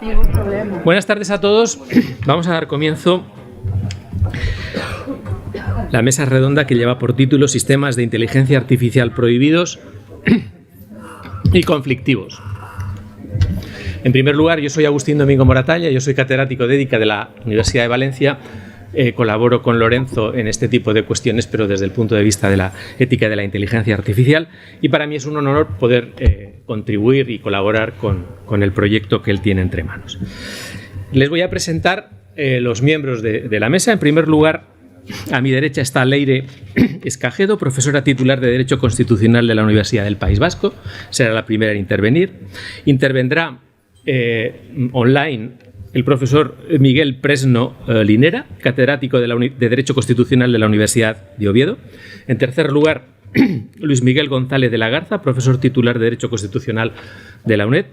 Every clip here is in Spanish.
Ningún problema. Buenas tardes a todos. Vamos a dar comienzo a la mesa redonda que lleva por título Sistemas de Inteligencia Artificial prohibidos y conflictivos. En primer lugar, yo soy Agustín Domingo Moratalla, yo soy catedrático de Ética de la Universidad de Valencia. Colaboro con Lorenzo en este tipo de cuestiones, pero desde el punto de vista de la ética de la inteligencia artificial, y para mí es un honor poder contribuir y colaborar con el proyecto que él tiene entre manos. Les voy a presentar los miembros de la mesa. En primer lugar, a mi derecha está Leire Escajedo, profesora titular de Derecho Constitucional de la Universidad del País Vasco. Será la primera en intervenir. Intervendrá online el profesor Miguel Presno Linera, catedrático de Derecho Constitucional de la Universidad de Oviedo. En tercer lugar, Luis Miguel González de la Garza, profesor titular de Derecho Constitucional de la UNED.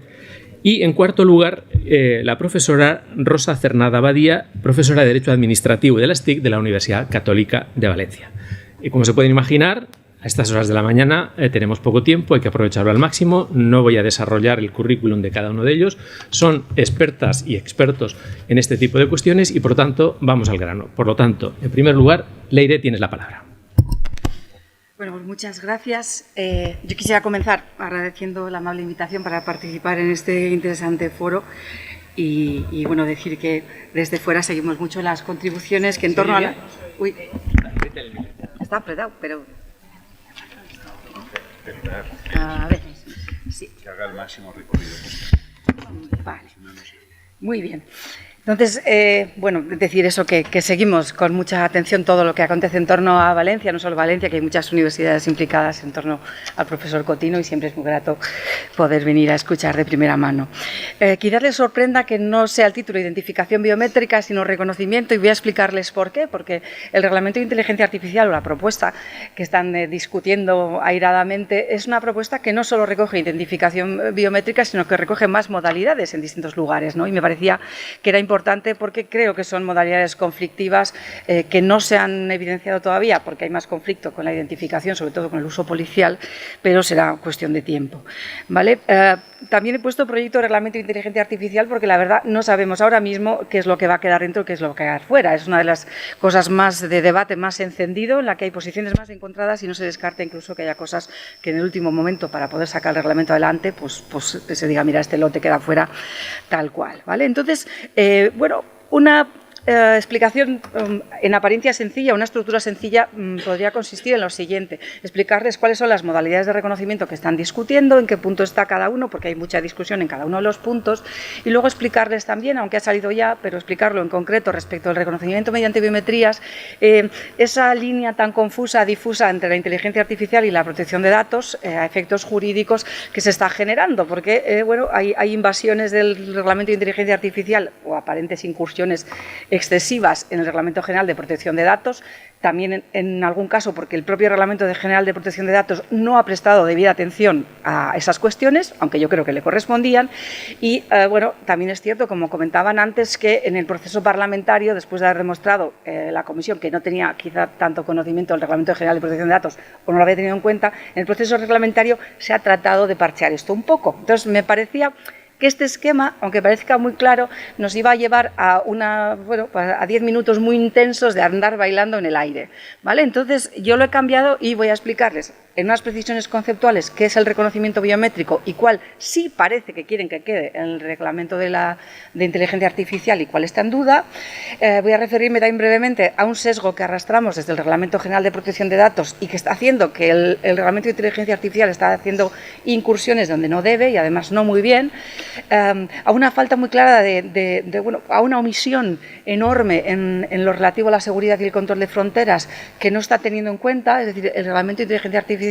Y en cuarto lugar, la profesora Rosa Cernada Badía, profesora de Derecho Administrativo y de las TIC de la Universidad Católica de Valencia. Y como se pueden imaginar, a estas horas de la mañana tenemos poco tiempo, hay que aprovecharlo al máximo. No voy a desarrollar el currículum de cada uno de ellos. Son expertas y expertos en este tipo de cuestiones y, por tanto, vamos al grano. Por lo tanto, en primer lugar, Leire, tienes la palabra. Bueno, pues muchas gracias. Yo quisiera comenzar agradeciendo la amable invitación para participar en este interesante foro y bueno, decir que desde fuera seguimos mucho las contribuciones que en torno a la... Uy, está apretado, pero... A ver, sí. Que haga el máximo recorrido. Vale, muy bien. Entonces, bueno, decir eso, que seguimos con mucha atención todo lo que acontece en torno a Valencia, no solo Valencia, que hay muchas universidades implicadas en torno al profesor Cotino y siempre es muy grato poder venir a escuchar de primera mano. Quizás les sorprenda que no sea el título Identificación Biométrica, sino Reconocimiento, y voy a explicarles por qué, porque el Reglamento de Inteligencia Artificial o la propuesta que están discutiendo airadamente es una propuesta que no solo recoge identificación biométrica, sino que recoge más modalidades en distintos lugares, ¿no? Y me parecía que era importante porque creo que son modalidades conflictivas que no se han evidenciado todavía porque hay más conflicto con la identificación, sobre todo con el uso policial, pero será cuestión de tiempo, ¿vale? También he puesto proyecto de reglamento de inteligencia artificial porque la verdad no sabemos ahora mismo qué es lo que va a quedar dentro y qué es lo que va a quedar fuera. Es una de las cosas más de debate más encendido, en la que hay posiciones más encontradas y no se descarta incluso que haya cosas que en el último momento para poder sacar el reglamento adelante, pues se diga, mira, este lote queda fuera tal cual, ¿vale? Entonces, bueno, una explicación en apariencia sencilla, una estructura sencilla podría consistir en lo siguiente: explicarles cuáles son las modalidades de reconocimiento que están discutiendo, en qué punto está cada uno, porque hay mucha discusión en cada uno de los puntos, y luego explicarles también, aunque ha salido ya, pero explicarlo en concreto respecto al reconocimiento mediante biometrías, esa línea tan confusa, difusa entre la inteligencia artificial y la protección de datos a efectos jurídicos que se está generando, porque bueno, hay invasiones del Reglamento de Inteligencia Artificial o aparentes incursiones excesivas en el Reglamento General de Protección de Datos, también en algún caso porque el propio Reglamento General de Protección de Datos no ha prestado debida atención a esas cuestiones, aunque yo creo que le correspondían, y bueno, también es cierto, como comentaban antes, que en el proceso parlamentario, después de haber demostrado la Comisión que no tenía quizá tanto conocimiento del Reglamento General de Protección de Datos o no lo había tenido en cuenta, en el proceso reglamentario se ha tratado de parchear esto un poco. Entonces, me parecía que este esquema, aunque parezca muy claro, nos iba a llevar a a 10 minutos muy intensos de andar bailando en el aire, ¿vale? Entonces, yo lo he cambiado y voy a explicarles en unas precisiones conceptuales qué es el reconocimiento biométrico y cuál sí parece que quieren que quede en el reglamento de inteligencia artificial y cuál está en duda. Voy a referirme también brevemente a un sesgo que arrastramos desde el Reglamento General de Protección de Datos y que está haciendo que el reglamento de inteligencia artificial está haciendo incursiones donde no debe y además no muy bien, a una falta muy clara a una omisión enorme en lo relativo a la seguridad y el control de fronteras que no está teniendo en cuenta. Es decir, el reglamento de inteligencia artificial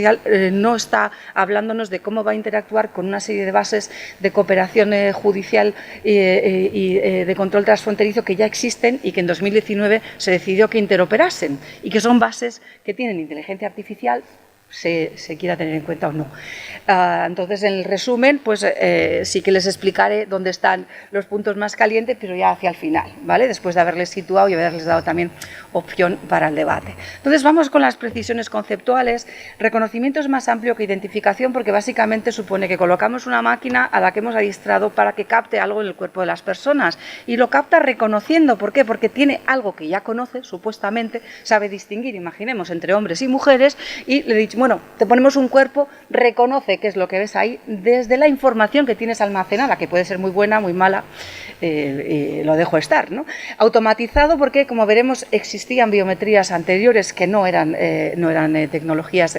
no está hablándonos de cómo va a interactuar con una serie de bases de cooperación judicial y de control transfronterizo que ya existen y que en 2019 se decidió que interoperasen y que son bases que tienen inteligencia artificial se quiera tener en cuenta o no. Entonces, en el resumen, pues sí que les explicaré dónde están los puntos más calientes, pero ya hacia el final, ¿vale? Después de haberles situado y haberles dado también opción para el debate. Entonces, vamos con las precisiones conceptuales. Reconocimiento es más amplio que identificación porque básicamente supone que colocamos una máquina a la que hemos adiestrado para que capte algo en el cuerpo de las personas y lo capta reconociendo. ¿Por qué? Porque tiene algo que ya conoce, supuestamente, sabe distinguir, imaginemos, entre hombres y mujeres y le he dicho, bueno, te ponemos un cuerpo, reconoce qué es lo que ves ahí desde la información que tienes almacenada, que puede ser muy buena, muy mala, lo dejo estar, ¿no? Automatizado porque, como veremos, existían biometrías anteriores que no eran tecnologías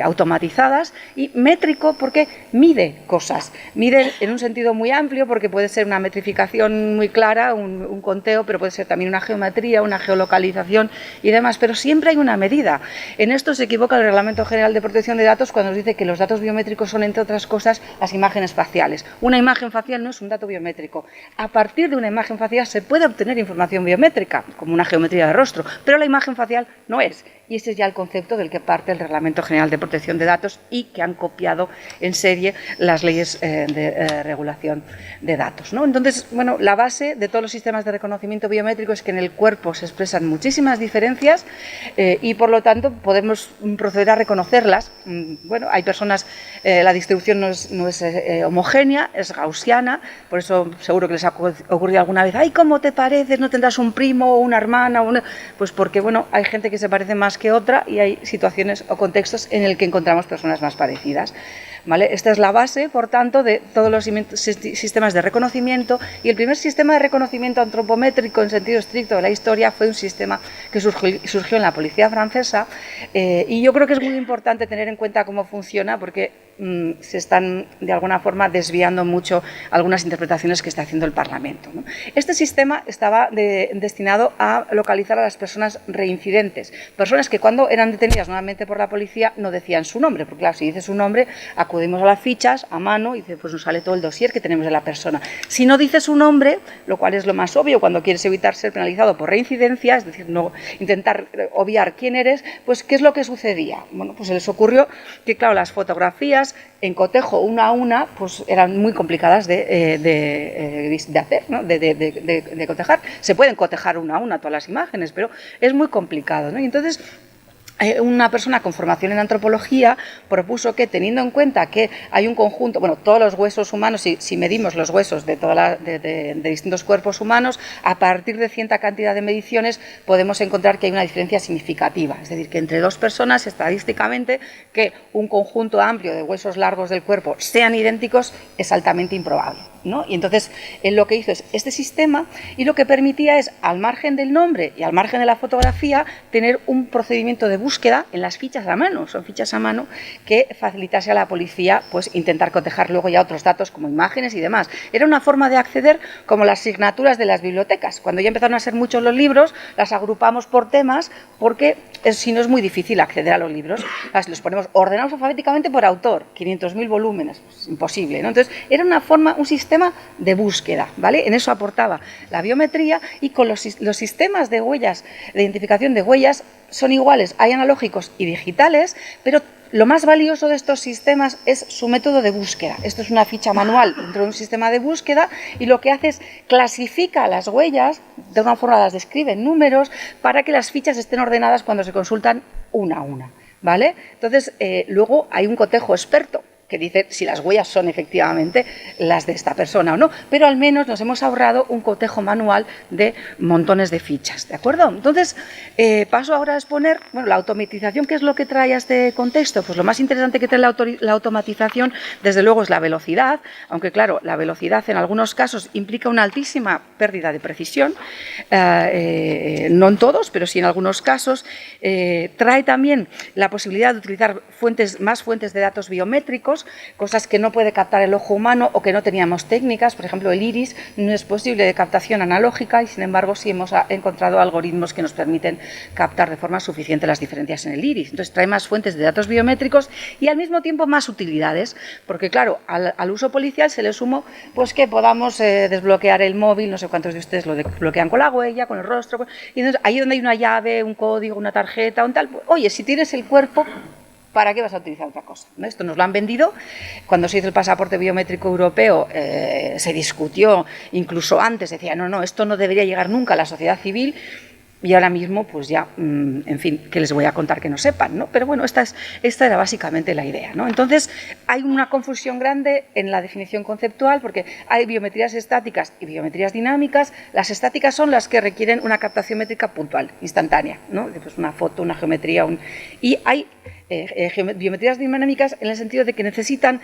automatizadas, y métrico porque mide cosas, mide en un sentido muy amplio porque puede ser una metrificación muy clara, un conteo, pero puede ser también una geometría, una geolocalización y demás, pero siempre hay una medida. En esto se equivoca el Reglamento General de Protección de Datos cuando nos dice que los datos biométricos son, entre otras cosas, las imágenes faciales. Una imagen facial no es un dato biométrico. A partir de una imagen facial se puede obtener información biométrica, como una geometría de rostro, pero la imagen facial no es. Y ese es ya el concepto del que parte el Reglamento General de Protección de Datos y que han copiado en serie las leyes de regulación de datos, ¿no? Entonces, bueno, la base de todos los sistemas de reconocimiento biométrico es que en el cuerpo se expresan muchísimas diferencias y, por lo tanto, podemos proceder a reconocerlas. Bueno, hay personas, la distribución no es homogénea, es gaussiana, por eso seguro que les ha ocurrido alguna vez, ¡ay, cómo te pareces! ¿No tendrás un primo o una hermana? Pues porque, bueno, hay gente que se parece más que otra y hay situaciones o contextos en el que encontramos personas más parecidas, ¿vale? Esta es la base, por tanto, de todos los sistemas de reconocimiento, y el primer sistema de reconocimiento antropométrico en sentido estricto de la historia fue un sistema que surgió en la policía francesa, y yo creo que es muy importante tener en cuenta cómo funciona porque se están de alguna forma desviando mucho algunas interpretaciones que está haciendo el Parlamento, ¿no? Este sistema estaba destinado a localizar a las personas reincidentes, personas que cuando eran detenidas nuevamente por la policía no decían su nombre, porque claro, si dice su nombre acudimos a las fichas a mano y pues nos sale todo el dossier que tenemos de la persona. Si no dice su nombre, lo cual es lo más obvio cuando quieres evitar ser penalizado por reincidencia, es decir, no intentar obviar quién eres, pues ¿qué es lo que sucedía? Bueno, pues se les ocurrió que claro, las fotografías en cotejo una a una pues eran muy complicadas de hacer, ¿no? de cotejar. Se pueden cotejar una a una todas las imágenes, pero es muy complicado, ¿no? Y entonces una persona con formación en antropología propuso que, teniendo en cuenta que hay un conjunto, bueno, todos los huesos humanos, si medimos los huesos de distintos cuerpos humanos, a partir de cierta cantidad de mediciones podemos encontrar que hay una diferencia significativa. Es decir, que entre dos personas, estadísticamente, que un conjunto amplio de huesos largos del cuerpo sean idénticos es altamente improbable, ¿no? Y entonces él lo que hizo es este sistema, y lo que permitía es, al margen del nombre y al margen de la fotografía, tener un procedimiento de búsqueda en las fichas a mano, son fichas a mano, que facilitase a la policía pues intentar cotejar luego ya otros datos como imágenes y demás. Era una forma de acceder como las asignaturas de las bibliotecas. Cuando ya empezaron a ser muchos los libros, las agrupamos por temas porque si no es muy difícil acceder a los libros. Los ponemos ordenados alfabéticamente por autor, 500.000 volúmenes, pues, imposible, ¿no? Entonces era una forma, un sistema de búsqueda, ¿vale? En eso aportaba la biometría, y con los sistemas de huellas, de identificación de huellas, son iguales, hay analógicos y digitales, pero lo más valioso de estos sistemas es su método de búsqueda. Esto es una ficha manual dentro de un sistema de búsqueda, y lo que hace es clasifica las huellas, de una forma las describe en números, para que las fichas estén ordenadas cuando se consultan una a una, ¿vale? Entonces, luego hay un cotejo experto que dice si las huellas son efectivamente las de esta persona o no, pero al menos nos hemos ahorrado un cotejo manual de montones de fichas, ¿de acuerdo? Entonces, paso ahora a exponer, bueno, la automatización. ¿Qué es lo que trae a este contexto? Pues lo más interesante que trae la automatización, desde luego, es la velocidad, aunque claro, la velocidad en algunos casos implica una altísima pérdida de precisión, no en todos, pero sí en algunos casos. Trae también la posibilidad de utilizar más fuentes de datos biométricos, captamos, cosas que no puede captar el ojo humano o que no teníamos técnicas. Por ejemplo, el iris no es posible de captación analógica y, sin embargo, sí hemos encontrado algoritmos que nos permiten captar de forma suficiente las diferencias en el iris. Entonces, trae más fuentes de datos biométricos y, al mismo tiempo, más utilidades, porque, claro, al uso policial se le sumó pues, que podamos desbloquear el móvil, no sé cuántos de ustedes lo desbloquean con la huella, con el rostro, y entonces ahí donde hay una llave, un código, una tarjeta, un tal, pues, oye, si tienes el cuerpo, ¿para qué vas a utilizar otra cosa? ¿No? Esto nos lo han vendido. Cuando se hizo el pasaporte biométrico europeo se discutió, incluso antes, decía, no, esto no debería llegar nunca a la sociedad civil. Y ahora mismo, pues ya, en fin, ¿qué les voy a contar que no sepan? ¿No? Pero bueno, esta era básicamente la idea, ¿no? Entonces, hay una confusión grande en la definición conceptual porque hay biometrías estáticas y biometrías dinámicas. Las estáticas son las que requieren una captación métrica puntual, instantánea, ¿no? Pues una foto, una geometría, y hay biometrías dinámicas en el sentido de que necesitan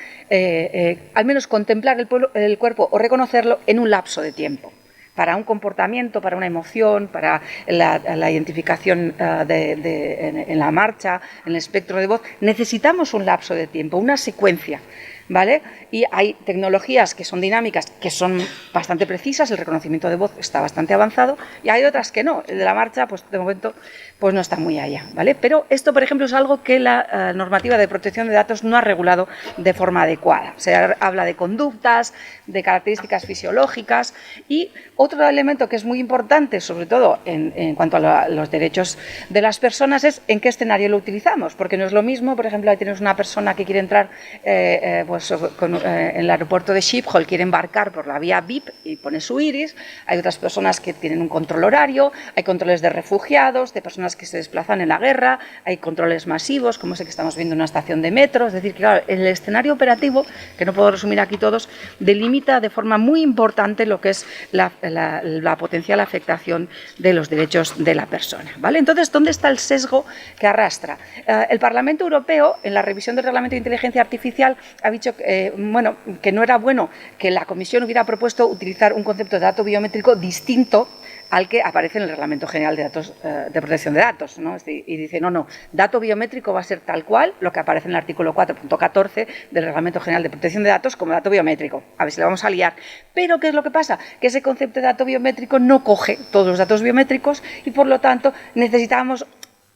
al menos contemplar el cuerpo o reconocerlo en un lapso de tiempo. Para un comportamiento, para una emoción, para la identificación en la marcha, en el espectro de voz, necesitamos un lapso de tiempo, una secuencia, ¿vale? Y hay tecnologías que son dinámicas, que son bastante precisas, el reconocimiento de voz está bastante avanzado, y hay otras que no. El de la marcha, pues de momento, pues no está muy allá, ¿vale? Pero esto, por ejemplo, es algo que la normativa de protección de datos no ha regulado de forma adecuada. Se habla de conductas, de características fisiológicas, y otro elemento que es muy importante, sobre todo en cuanto a los derechos de las personas, es en qué escenario lo utilizamos, porque no es lo mismo, por ejemplo, ahí tenemos una persona que quiere entrar en el aeropuerto de Schiphol, quiere embarcar por la vía VIP y pone su iris. Hay otras personas que tienen un control horario, hay controles de refugiados, de personas que se desplazan en la guerra, hay controles masivos, como ese que estamos viendo en una estación de metro. Es decir, que claro, el escenario operativo, que no puedo resumir aquí todos, delimita de forma muy importante lo que es la potencial afectación de los derechos de la persona, ¿vale? Entonces, ¿dónde está el sesgo que arrastra? El Parlamento Europeo, en la revisión del Reglamento de Inteligencia Artificial, ha dicho que no era bueno que la Comisión hubiera propuesto utilizar un concepto de dato biométrico distinto al que aparece en el Reglamento General de Datos de Protección de Datos, ¿no? Y dice, no, dato biométrico va a ser tal cual lo que aparece en el artículo 4.14 del Reglamento General de Protección de Datos como dato biométrico. A ver si le vamos a liar. Pero, ¿qué es lo que pasa? Que ese concepto de dato biométrico no coge todos los datos biométricos y, por lo tanto, necesitábamos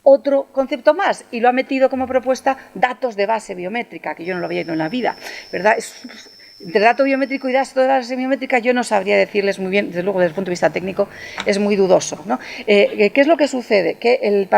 otro concepto más, y lo ha metido como propuesta datos de base biométrica, que yo no lo había ido en la vida, ¿verdad? Entre dato biométrico y datos de base biométrica yo no sabría decirles muy bien, desde luego desde el punto de vista técnico es muy dudoso, ¿no? ¿Qué es lo que sucede? Que el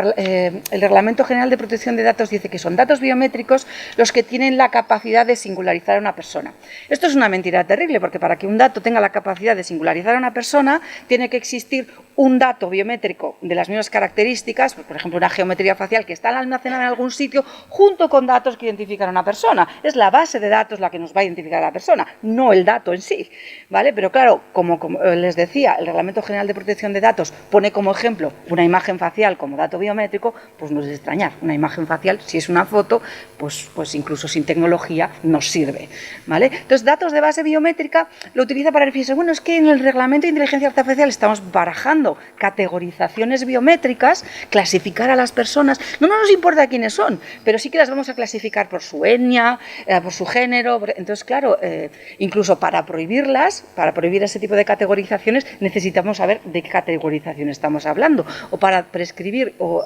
Reglamento General de Protección de Datos dice que son datos biométricos los que tienen la capacidad de singularizar a una persona. Esto es una mentira terrible, porque para que un dato tenga la capacidad de singularizar a una persona tiene que existir un dato biométrico de las mismas características, pues, por ejemplo, una geometría facial que está almacenada en algún sitio junto con datos que identifican a una persona. Es la base de datos la que nos va a identificar a la persona, no el dato en sí, ¿vale? Pero claro, como les decía, el Reglamento General de Protección de Datos pone como ejemplo una imagen facial como dato biométrico, pues no es de extrañar. Una imagen facial, si es una foto, pues incluso sin tecnología nos sirve, ¿vale? Entonces, datos de base biométrica lo utiliza para referirse, bueno, es que en el Reglamento de Inteligencia Artificial estamos barajando categorizaciones biométricas, clasificar a las personas, no nos importa quiénes son, pero sí que las vamos a clasificar por su etnia, por su género. Entonces, claro, incluso para prohibirlas, para prohibir ese tipo de categorizaciones, necesitamos saber de qué categorización estamos hablando, o para prescribir o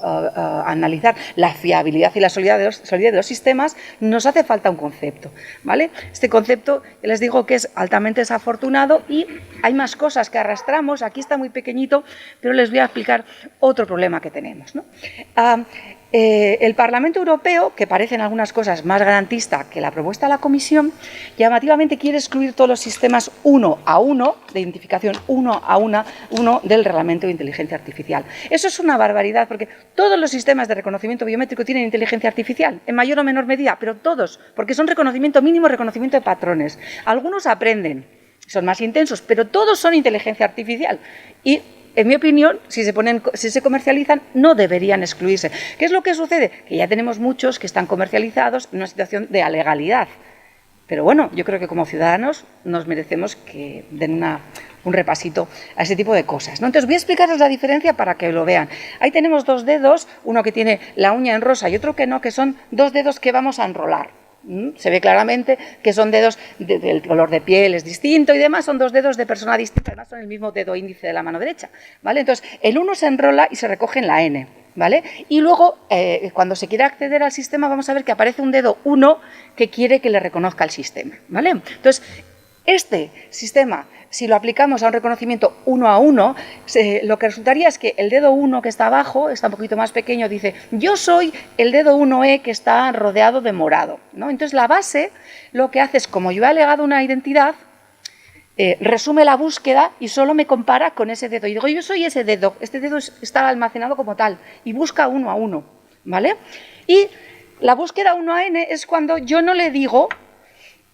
analizar la fiabilidad y la solidez de los sistemas, nos hace falta un concepto, ¿vale? Este concepto, les digo que es altamente desafortunado, y hay más cosas que arrastramos. Aquí está muy pequeñito, pero les voy a explicar otro problema que tenemos, ¿no? El Parlamento Europeo, que parece en algunas cosas más garantista que la propuesta de la Comisión, llamativamente quiere excluir todos los sistemas 1 a 1, de identificación 1 a 1 del Reglamento de Inteligencia Artificial. Eso es una barbaridad, porque todos los sistemas de reconocimiento biométrico tienen inteligencia artificial, en mayor o menor medida, pero todos, porque son reconocimiento mínimo, reconocimiento de patrones. Algunos aprenden, son más intensos, pero todos son inteligencia artificial. Y, en mi opinión, si se comercializan, no deberían excluirse. ¿Qué es lo que sucede? Que ya tenemos muchos que están comercializados en una situación de alegalidad. Pero bueno, yo creo que como ciudadanos nos merecemos que den un repasito a ese tipo de cosas, ¿no? Entonces voy a explicarles la diferencia para que lo vean. Ahí tenemos dos dedos, uno que tiene la uña en rosa y otro que no, que son dos dedos que vamos a enrolar. Se ve claramente que son dedos, el color de piel es distinto y demás, son 2 dedos de persona distinta, además son el mismo dedo índice de la mano derecha, ¿vale? Entonces, el 1 se enrola y se recoge en la N, ¿vale? Y luego, cuando se quiere acceder al sistema, vamos a ver que aparece un dedo 1 que quiere que le reconozca el sistema, ¿vale? Entonces, este sistema, si lo aplicamos a un reconocimiento 1 a 1, lo que resultaría es que el dedo 1 que está abajo, está un poquito más pequeño, dice, yo soy el dedo 1E que está rodeado de morado, ¿no? Entonces la base lo que hace es, como yo he alegado una identidad, resume la búsqueda y solo me compara con ese dedo. Y digo, yo soy ese dedo, este dedo está almacenado como tal, y busca 1 a 1, ¿vale? Y la búsqueda 1 a n es cuando yo no le digo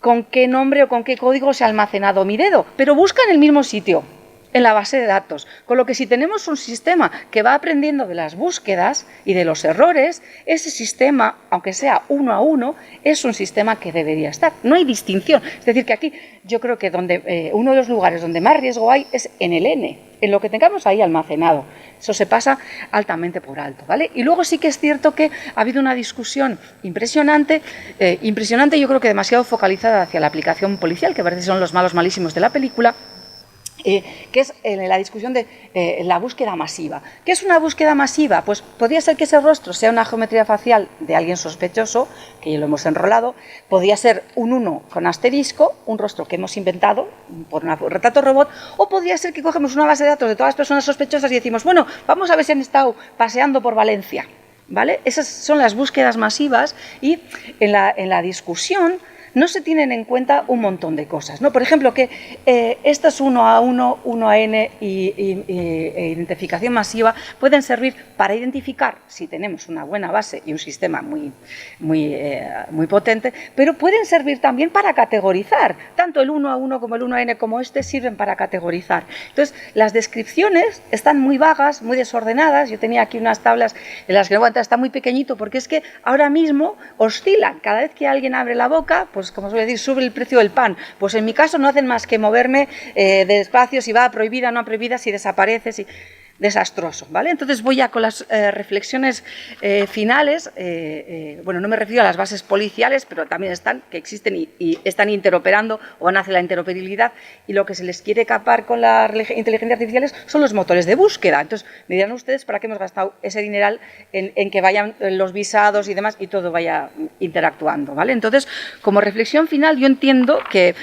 con qué nombre o con qué código se ha almacenado mi dedo, pero busca en el mismo sitio, en la base de datos. Con lo que si tenemos un sistema que va aprendiendo de las búsquedas y de los errores, ese sistema, aunque sea 1 a 1, es un sistema que debería estar. No hay distinción. Es decir, que aquí yo creo que uno de los lugares donde más riesgo hay es en el N, en lo que tengamos ahí almacenado. Eso se pasa altamente por alto, ¿vale? Y luego sí que es cierto que ha habido una discusión impresionante, yo creo que demasiado focalizada hacia la aplicación policial, que parece que son los malos malísimos de la película, que es la discusión de la búsqueda masiva. ¿Qué es una búsqueda masiva? Pues podría ser que ese rostro sea una geometría facial de alguien sospechoso, que ya lo hemos enrolado, podría ser un 1 con asterisco, un rostro que hemos inventado por un retrato robot, o podría ser que cogemos una base de datos de todas las personas sospechosas y decimos, bueno, vamos a ver si han estado paseando por Valencia, ¿vale? Esas son las búsquedas masivas y en la discusión no se tienen en cuenta un montón de cosas, ¿no? Por ejemplo, que estas 1 a 1, 1 a n e identificación masiva pueden servir para identificar si tenemos una buena base y un sistema muy potente, pero pueden servir también para categorizar. Tanto el 1 a 1 como el 1 a n como este sirven para categorizar. Entonces, las descripciones están muy vagas, muy desordenadas. Yo tenía aquí unas tablas en las que está muy pequeñito porque es que ahora mismo oscilan. Cada vez que alguien abre la boca, pues como suele decir, sube el precio del pan. Pues en mi caso no hacen más que moverme despacio, si va prohibida, no prohibida, si desaparece, si... Desastroso, ¿vale? Entonces voy ya con las reflexiones finales. Bueno, no me refiero a las bases policiales, pero también que existen y están interoperando o van hacia la interoperabilidad, y lo que se les quiere capar con la inteligencia artificial son los motores de búsqueda. Entonces me dirán ustedes para qué hemos gastado ese dineral en que vayan los visados y demás y todo vaya interactuando, ¿vale? Entonces, como reflexión final, yo entiendo que,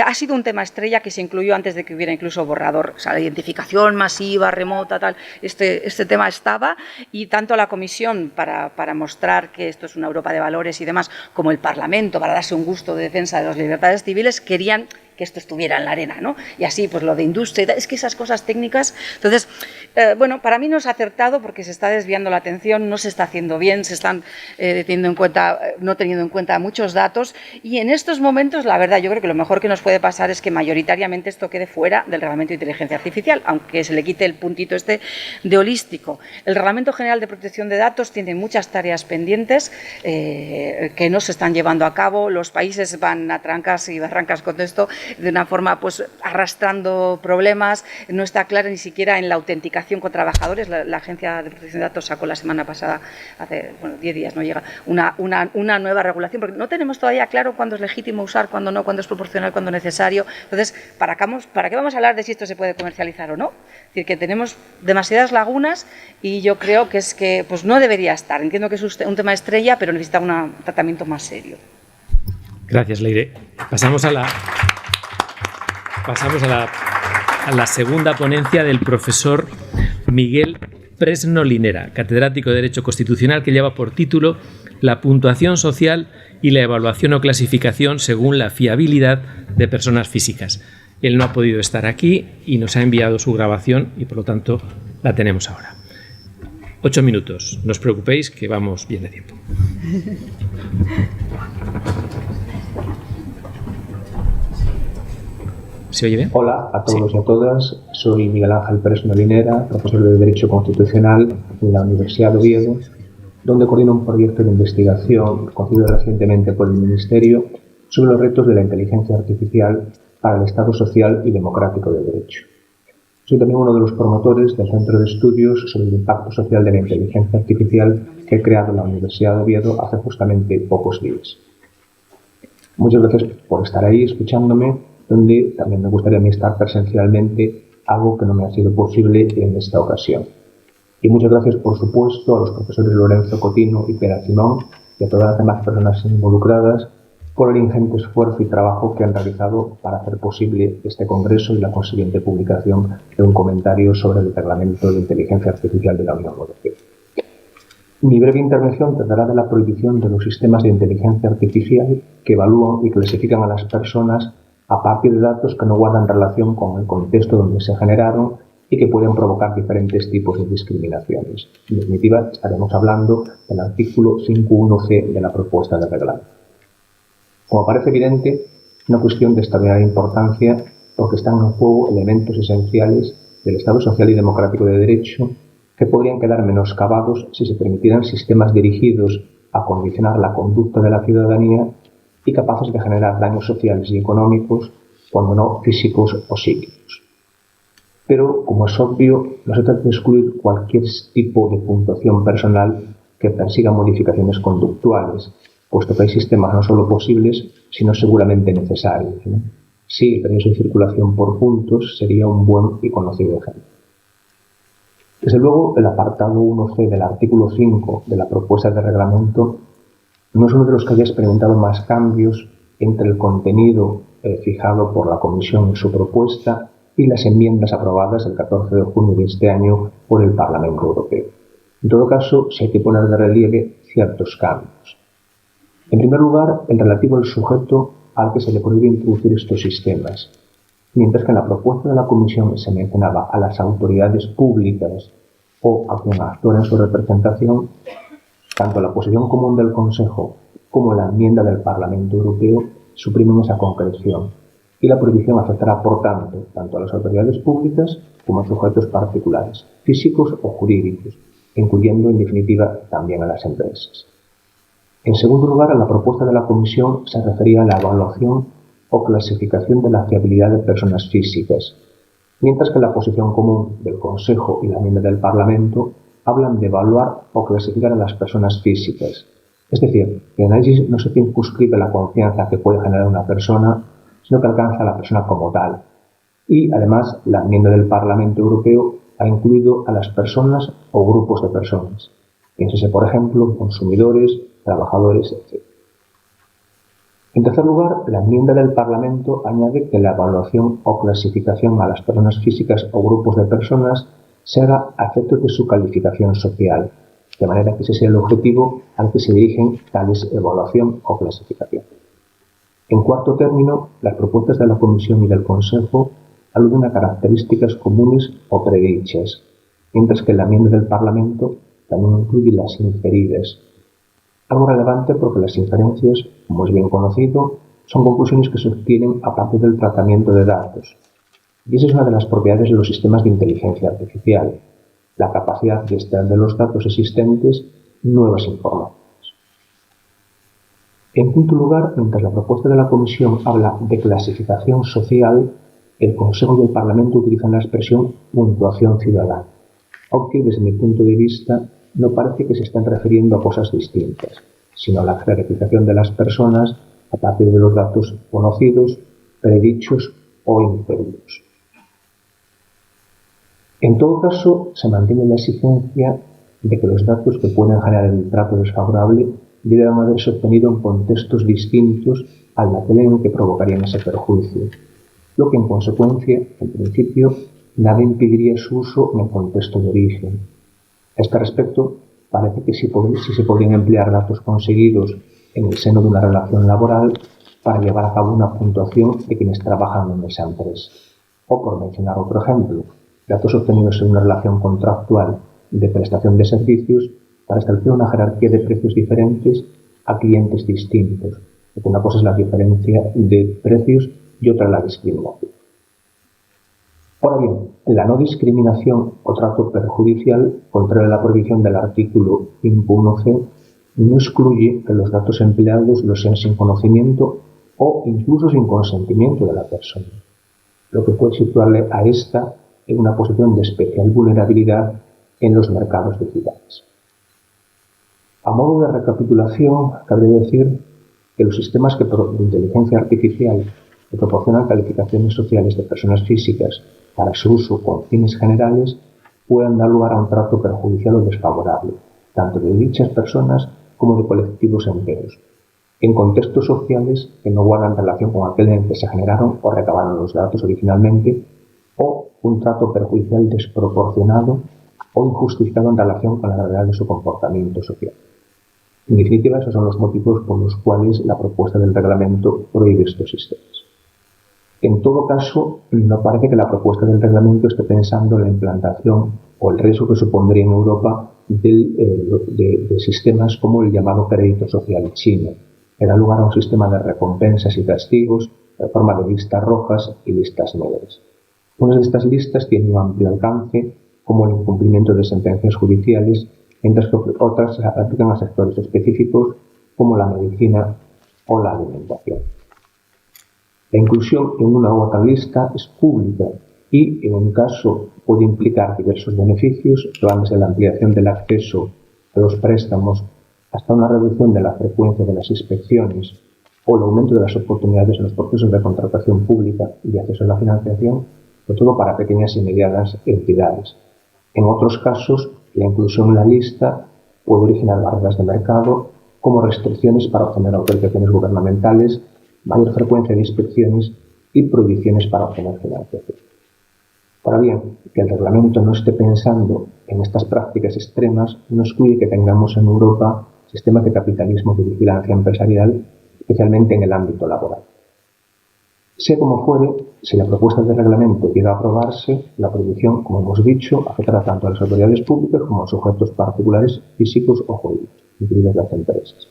ha sido un tema estrella que se incluyó antes de que hubiera incluso borrador, o sea, la identificación masiva, remota, tal, este tema estaba, y tanto la Comisión para mostrar que esto es una Europa de valores y demás, como el Parlamento para darse un gusto de defensa de las libertades civiles, querían que esto estuviera en la arena, ¿no? Y así, pues lo de industria, es que esas cosas técnicas. Entonces, para mí no es acertado porque se está desviando la atención, no se está haciendo bien, se están no teniendo en cuenta muchos datos, y en estos momentos, la verdad, yo creo que lo mejor que nos puede pasar es que mayoritariamente esto quede fuera del Reglamento de Inteligencia Artificial, aunque se le quite el puntito de holístico. El Reglamento General de Protección de Datos tiene muchas tareas pendientes que no se están llevando a cabo. Los países van a trancas y barrancas con esto, de una forma pues arrastrando problemas. No está clara ni siquiera en la autenticación con trabajadores. La Agencia de Protección de Datos sacó la semana pasada, hace 10 días, no llega, una nueva regulación, porque no tenemos todavía claro cuándo es legítimo usar, cuándo no, cuándo es proporcional, cuándo necesario. Entonces, ¿para qué vamos a hablar de si esto se puede comercializar o no? Es decir, que tenemos demasiadas lagunas y yo creo que pues no debería estar. Entiendo que es un tema estrella, pero necesita un tratamiento más serio. Gracias, Leire. Pasamos a la segunda ponencia del profesor Miguel Presno Linera, catedrático de Derecho Constitucional, que lleva por título La puntuación social y la evaluación o clasificación según la fiabilidad de personas físicas. Él no ha podido estar aquí y nos ha enviado su grabación y, por lo tanto, la tenemos ahora. 8 minutos. No os preocupéis, que vamos bien de tiempo. ¿Se oye bien? Hola a todos y a todas. Soy Miguel Ángel Presno Linera, profesor de Derecho Constitucional en la Universidad de Oviedo, donde coordino un proyecto de investigación concedido recientemente por el Ministerio sobre los retos de la inteligencia artificial para el Estado social y democrático del derecho. Soy también uno de los promotores del Centro de Estudios sobre el Impacto Social de la Inteligencia Artificial que he creado en la Universidad de Oviedo hace justamente pocos días. Muchas gracias por estar ahí escuchándome, donde también me gustaría a mí estar presencialmente, algo que no me ha sido posible en esta ocasión. Y muchas gracias, por supuesto, a los profesores Lorenzo Cotino y Pera Simón y a todas las demás personas involucradas por el ingente esfuerzo y trabajo que han realizado para hacer posible este congreso y la consiguiente publicación de un comentario sobre el Reglamento de Inteligencia Artificial de la Unión Europea. Mi breve intervención tratará de la prohibición de los sistemas de inteligencia artificial que evalúan y clasifican a las personas a partir de datos que no guardan relación con el contexto donde se generaron y que pueden provocar diferentes tipos de discriminaciones. En definitiva, estaremos hablando del artículo 5.1c de la propuesta de reglamento. Como parece evidente, es una cuestión de extraordinaria importancia porque están en juego elementos esenciales del Estado social y democrático de derecho que podrían quedar menoscabados si se permitieran sistemas dirigidos a condicionar la conducta de la ciudadanía y capaces de generar daños sociales y económicos, cuando no físicos o psíquicos. Pero, como es obvio, no se trata de excluir cualquier tipo de puntuación personal que persiga modificaciones conductuales, puesto que hay sistemas no solo posibles, sino seguramente necesarios, ¿no? Sí, el permiso de circulación por puntos sería un buen y conocido ejemplo. Desde luego, el apartado 1c del artículo 5 de la propuesta de reglamento no es uno de los que haya experimentado más cambios entre el contenido fijado por la Comisión en su propuesta y las enmiendas aprobadas el 14 de junio de este año por el Parlamento Europeo. En todo caso, sí hay que poner de relieve ciertos cambios. En primer lugar, el relativo al sujeto al que se le prohíbe introducir estos sistemas. Mientras que en la propuesta de la Comisión se mencionaba a las autoridades públicas o a quien actúa en su representación, tanto la posición común del Consejo como la enmienda del Parlamento Europeo suprimen esa concreción y la prohibición afectará, por tanto a las autoridades públicas como a sujetos particulares, físicos o jurídicos, incluyendo en definitiva también a las empresas. En segundo lugar, a la propuesta de la Comisión se refería a la evaluación o clasificación de la fiabilidad de personas físicas, mientras que la posición común del Consejo y la enmienda del Parlamento hablan de evaluar o clasificar a las personas físicas. Es decir, que el análisis no se circunscribe la confianza que puede generar una persona, sino que alcanza a la persona como tal. Y, además, la enmienda del Parlamento Europeo ha incluido a las personas o grupos de personas. Piénsese, por ejemplo, consumidores, trabajadores, etc. En tercer lugar, la enmienda del Parlamento añade que la evaluación o clasificación a las personas físicas o grupos de personas se haga a efectos de su calificación social, de manera que ese sea el objetivo al que se dirigen tales evaluación o clasificación. En cuarto término, las propuestas de la Comisión y del Consejo aluden a características comunes o predichas, mientras que la enmienda del Parlamento también incluye las inferidas. Algo relevante porque las inferencias, como es bien conocido, son conclusiones que se obtienen a partir del tratamiento de datos. Y esa es una de las propiedades de los sistemas de inteligencia artificial, la capacidad de extraer de los datos existentes nuevas informaciones. En quinto lugar, mientras la propuesta de la Comisión habla de clasificación social, el Consejo y el Parlamento utilizan la expresión puntuación ciudadana, aunque desde mi punto de vista no parece que se estén refiriendo a cosas distintas, sino a la jerarquización de las personas a partir de los datos conocidos, predichos o inferidos. En todo caso, se mantiene la exigencia de que los datos que pueden generar el trato desfavorable deben haberse obtenido en contextos distintos al aquel en el que provocarían ese perjuicio, lo que en consecuencia, en principio, nada impediría su uso en el contexto de origen. A este respecto, parece que sí se podrían emplear datos conseguidos en el seno de una relación laboral para llevar a cabo una puntuación de quienes trabajan en esa empresa. O, por mencionar otro ejemplo, datos obtenidos en una relación contractual de prestación de servicios para establecer una jerarquía de precios diferentes a clientes distintos, porque una cosa es la diferencia de precios y otra la discriminación. Ahora bien, la no discriminación o trato perjudicial, contrario a la prohibición del artículo 5.1c, no excluye que los datos empleados los sean sin conocimiento o incluso sin consentimiento de la persona, lo que puede situarle a esta en una posición de especial vulnerabilidad en los mercados digitales. A modo de recapitulación, cabe decir que los sistemas de inteligencia artificial que proporcionan calificaciones sociales de personas físicas para su uso con fines generales puedan dar lugar a un trato perjudicial o desfavorable, tanto de dichas personas como de colectivos enteros, en contextos sociales que no guardan relación con aquel en el que se generaron o recabaron los datos originalmente, o un trato perjudicial desproporcionado o injustificado en relación con la gravedad de su comportamiento social. En definitiva, esos son los motivos por los cuales la propuesta del reglamento prohíbe estos sistemas. En todo caso, no parece que la propuesta del reglamento esté pensando en la implantación o el riesgo que supondría en Europa de sistemas como el llamado crédito social chino, que da lugar a un sistema de recompensas y castigos en forma de listas rojas y listas negras. Unas de estas listas tienen un amplio alcance, como el incumplimiento de sentencias judiciales, mientras que otras se aplican a sectores específicos como la medicina o la alimentación. La inclusión en una u otra lista es pública y, en un caso, puede implicar diversos beneficios, que van desde la ampliación del acceso a los préstamos hasta una reducción de la frecuencia de las inspecciones o el aumento de las oportunidades en los procesos de contratación pública y de acceso a la financiación, sobre todo para pequeñas y medianas entidades. En otros casos, la inclusión en la lista puede originar barreras de mercado, como restricciones para obtener autorizaciones gubernamentales, mayor frecuencia de inspecciones y prohibiciones para obtener financiación. Ahora bien, que el reglamento no esté pensando en estas prácticas extremas no excluye que tengamos en Europa sistemas de capitalismo de vigilancia empresarial, especialmente en el ámbito laboral. Sea como fuere, si la propuesta de reglamento llega a aprobarse, la prohibición, como hemos dicho, afectará tanto a las autoridades públicas como a sujetos particulares, físicos o jurídicos, incluidas las empresas.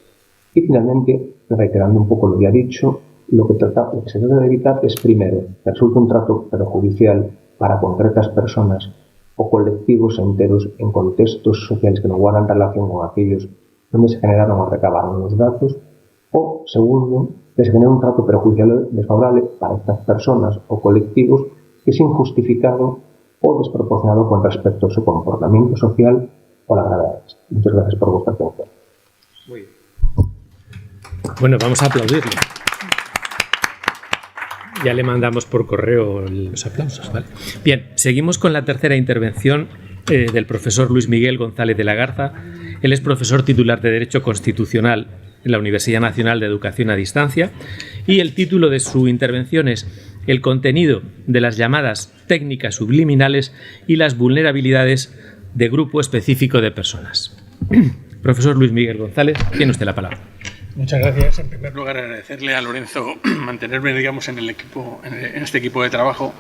Y finalmente, reiterando un poco lo ya dicho, lo que se trata de evitar es, primero, que resulte un trato perjudicial para concretas personas o colectivos enteros en contextos sociales que no guardan relación con aquellos donde se generaron o recabaron los datos, o, segundo, que se genere un trato perjudicial o desfavorable para estas personas o colectivos que es injustificado o desproporcionado con respecto a su comportamiento social o la gravedad. Muchas gracias por vuestra atención. Muy bien. Bueno, vamos a aplaudirle. Ya le mandamos por correo los aplausos, ¿vale? Bien, seguimos con la tercera intervención del profesor Luis Miguel González de la Garza. Él es profesor titular de Derecho Constitucional en la Universidad Nacional de Educación a Distancia y el título de su intervención es El contenido de las llamadas técnicas subliminales y las vulnerabilidades de grupo específico de personas. Profesor Luis Miguel González, tiene usted la palabra. Muchas gracias. En primer lugar, agradecerle a Lorenzo mantenerme, digamos, en el equipo, en este equipo de trabajo,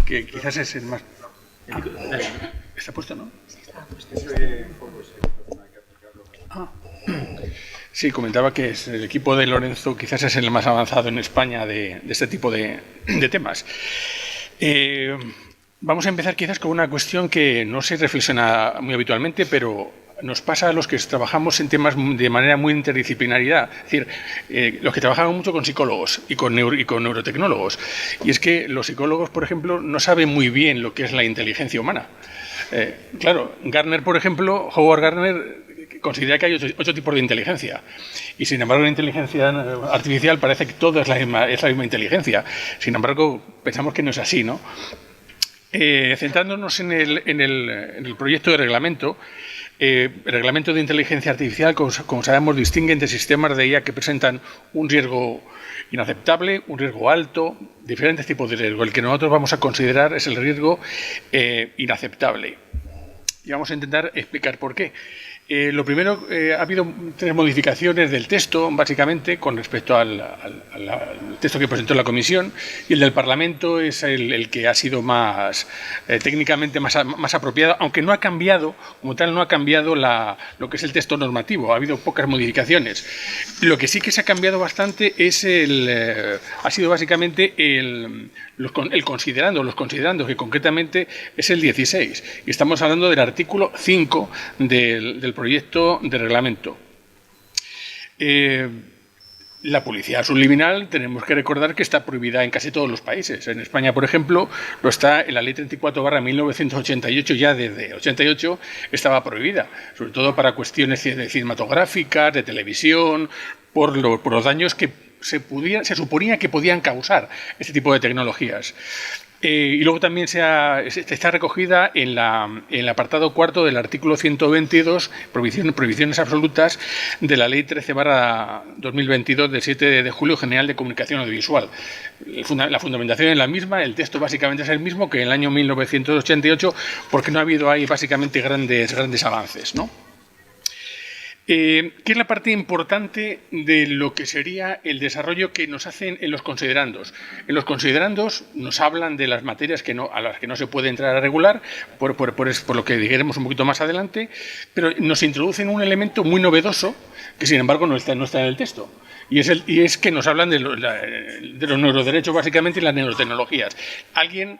que quizás es el más... ¿Está puesto, no? Sí, comentaba que el equipo de Lorenzo quizás es el más avanzado en España de este tipo de temas. Vamos a empezar quizás con una cuestión que no se reflexiona muy habitualmente, pero nos pasa a los que trabajamos en temas de manera muy interdisciplinaridad, es decir, los que trabajamos mucho con psicólogos y con neurotecnólogos. Y es que los psicólogos, por ejemplo, no saben muy bien lo que es la inteligencia humana. Claro, Gartner, por ejemplo, Howard Gardner considera que hay 8 tipos de inteligencia. Y sin embargo, la inteligencia artificial parece que todo es la misma inteligencia. Sin embargo, pensamos que no es así, ¿no? Centrándonos en el proyecto de reglamento, el reglamento de inteligencia artificial, como sabemos, distingue entre sistemas de IA que presentan un riesgo inaceptable, un riesgo alto, diferentes tipos de riesgo. El que nosotros vamos a considerar es el riesgo inaceptable. Y vamos a intentar explicar por qué. Lo primero, ha habido 3 modificaciones del texto, básicamente, con respecto al texto que presentó la Comisión, y el del Parlamento es el que ha sido más técnicamente más apropiado, aunque no ha cambiado, como tal, no ha cambiado lo que es el texto normativo, ha habido pocas modificaciones. Lo que sí que se ha cambiado bastante es ha sido básicamente los considerandos, que concretamente es el 16, y estamos hablando del artículo 5 del proyecto de reglamento. La publicidad subliminal tenemos que recordar que está prohibida en casi todos los países. En España, por ejemplo, lo está en la Ley 34/1988, ya desde 88 estaba prohibida, sobre todo para cuestiones cinematográficas, de televisión, por los daños que se suponía que podían causar este tipo de tecnologías. Y luego también está recogida en el apartado cuarto del artículo 122, prohibiciones absolutas de la Ley 13/2022 del 7 de julio General de Comunicación Audiovisual. La fundamentación es la misma, el texto básicamente es el mismo que en el año 1988, porque no ha habido ahí básicamente grandes avances, ¿no? ¿Qué es la parte importante de lo que sería el desarrollo que nos hacen en los considerandos? En los considerandos nos hablan de las materias a las que no se puede entrar a regular, por lo que diremos un poquito más adelante, pero nos introducen un elemento muy novedoso que, sin embargo, no está en el texto. Y es que nos hablan de los neuroderechos, básicamente, y las neurotecnologías. Alguien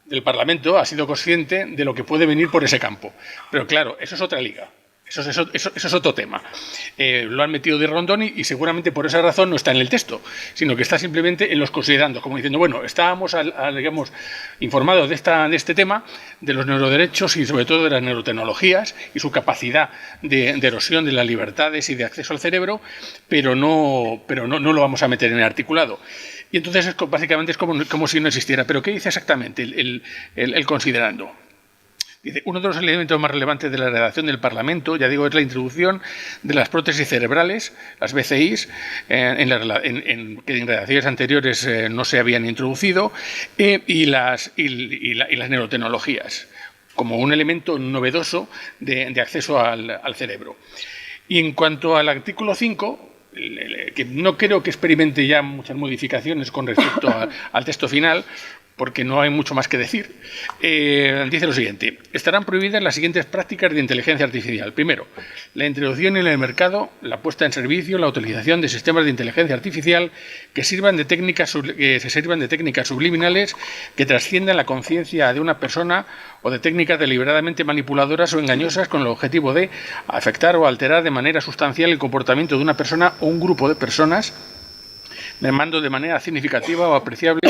del Parlamento ha sido consciente de lo que puede venir por ese campo. Pero claro, eso es otra liga. Eso es otro tema. Lo han metido de rondón y seguramente por esa razón no está en el texto, sino que está simplemente en los considerandos, como diciendo, bueno, estábamos digamos, informados de este tema, de los neuroderechos y sobre todo de las neurotecnologías y su capacidad de erosión de las libertades y de acceso al cerebro, pero no lo vamos a meter en el articulado. Y entonces básicamente es como si no existiera. ¿Pero qué dice exactamente el considerando? Dice, uno de los elementos más relevantes de la redacción del Parlamento, ya digo, es la introducción de las prótesis cerebrales, las BCIs, que en redacciones anteriores no se habían introducido, y las neurotecnologías, como un elemento novedoso de acceso al cerebro. Y en cuanto al artículo 5, que no creo que experimente ya muchas modificaciones con respecto al texto final, porque no hay mucho más que decir, dice lo siguiente: estarán prohibidas las siguientes prácticas de inteligencia artificial. Primero, la introducción en el mercado, la puesta en servicio, la utilización de sistemas de inteligencia artificial que se sirvan de técnicas subliminales que trasciendan la conciencia de una persona o de técnicas deliberadamente manipuladoras o engañosas con el objetivo de afectar o alterar de manera sustancial el comportamiento de una persona o un grupo de personas, mermando de manera significativa o apreciable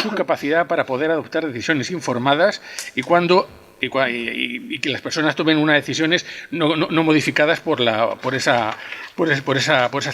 su capacidad para poder adoptar decisiones informadas y que las personas tomen unas decisiones no modificadas por esas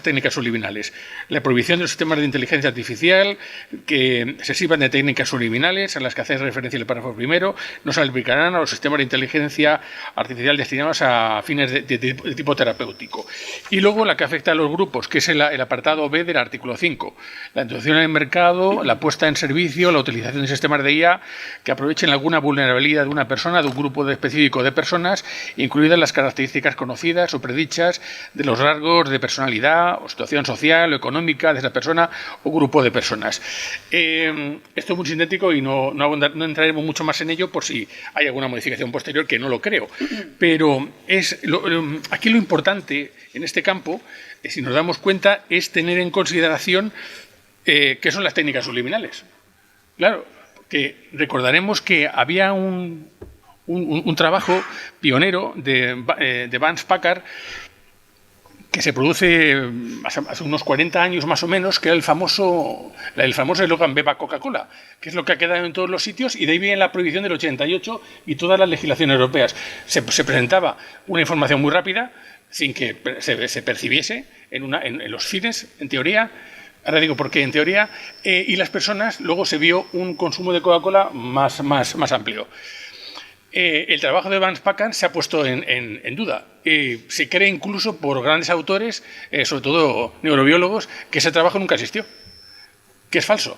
técnicas subliminales. La prohibición de los sistemas de inteligencia artificial que se sirvan de técnicas subliminales, a las que hace referencia el párrafo primero, no se aplicarán a los sistemas de inteligencia artificial destinados a fines de tipo terapéutico. Y luego la que afecta a los grupos, que es el apartado B del artículo 5. La introducción en el mercado, la puesta en servicio, la utilización de sistemas de IA que aprovechen alguna vulnerabilidad de una persona, de un grupo específico de personas, incluidas las características conocidas o predichas de los rasgos de personalidad o situación social o económica de esa persona o grupo de personas. Esto es muy sintético y no entraremos mucho más en ello por si hay alguna modificación posterior, que no lo creo. Pero aquí lo importante en este campo, si nos damos cuenta, es tener en consideración qué son las técnicas subliminales. Claro, que recordaremos que había un trabajo pionero de Vance Packard que se produce hace unos 40 años más o menos, que era el famoso eslogan "Beba Coca-Cola", que es lo que ha quedado en todos los sitios, y de ahí viene la prohibición del 88 y todas las legislaciones europeas. Se presentaba una información muy rápida, sin que se percibiese en los fines, en teoría. Ahora digo por qué en teoría, y las personas, luego se vio un consumo de Coca-Cola más amplio. El trabajo de Vance Packard se ha puesto en duda. Se cree incluso por grandes autores, sobre todo neurobiólogos, que ese trabajo nunca existió, que es falso.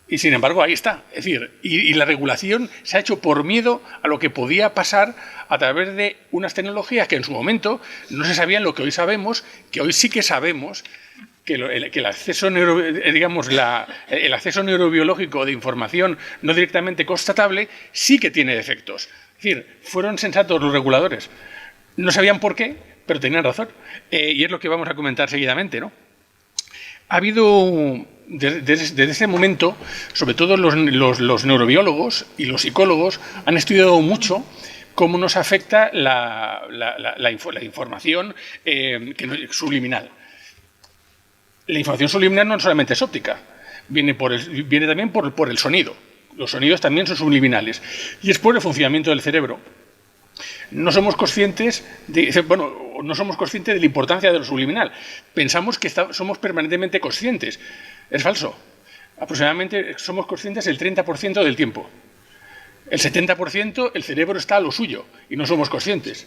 Y sin embargo ahí está. Es decir, y la regulación se ha hecho por miedo a lo que podía pasar a través de unas tecnologías que en su momento no se sabían lo que hoy sabemos, que hoy sí que sabemos que el acceso el acceso neurobiológico de información no directamente constatable sí que tiene defectos. Es decir, fueron sensatos los reguladores. No sabían por qué, pero tenían razón. Y es lo que vamos a comentar seguidamente, ¿no? Ha habido, desde ese momento, sobre todo los neurobiólogos y los psicólogos han estudiado mucho cómo nos afecta la información subliminal. La información subliminal no solamente es óptica, viene también por el sonido. Los sonidos también son subliminales. Y es por el funcionamiento del cerebro. No somos conscientes no somos conscientes de la importancia de lo subliminal. Pensamos que somos permanentemente conscientes. Es falso. Aproximadamente somos conscientes el 30% del tiempo. El 70% el cerebro está a lo suyo y no somos conscientes.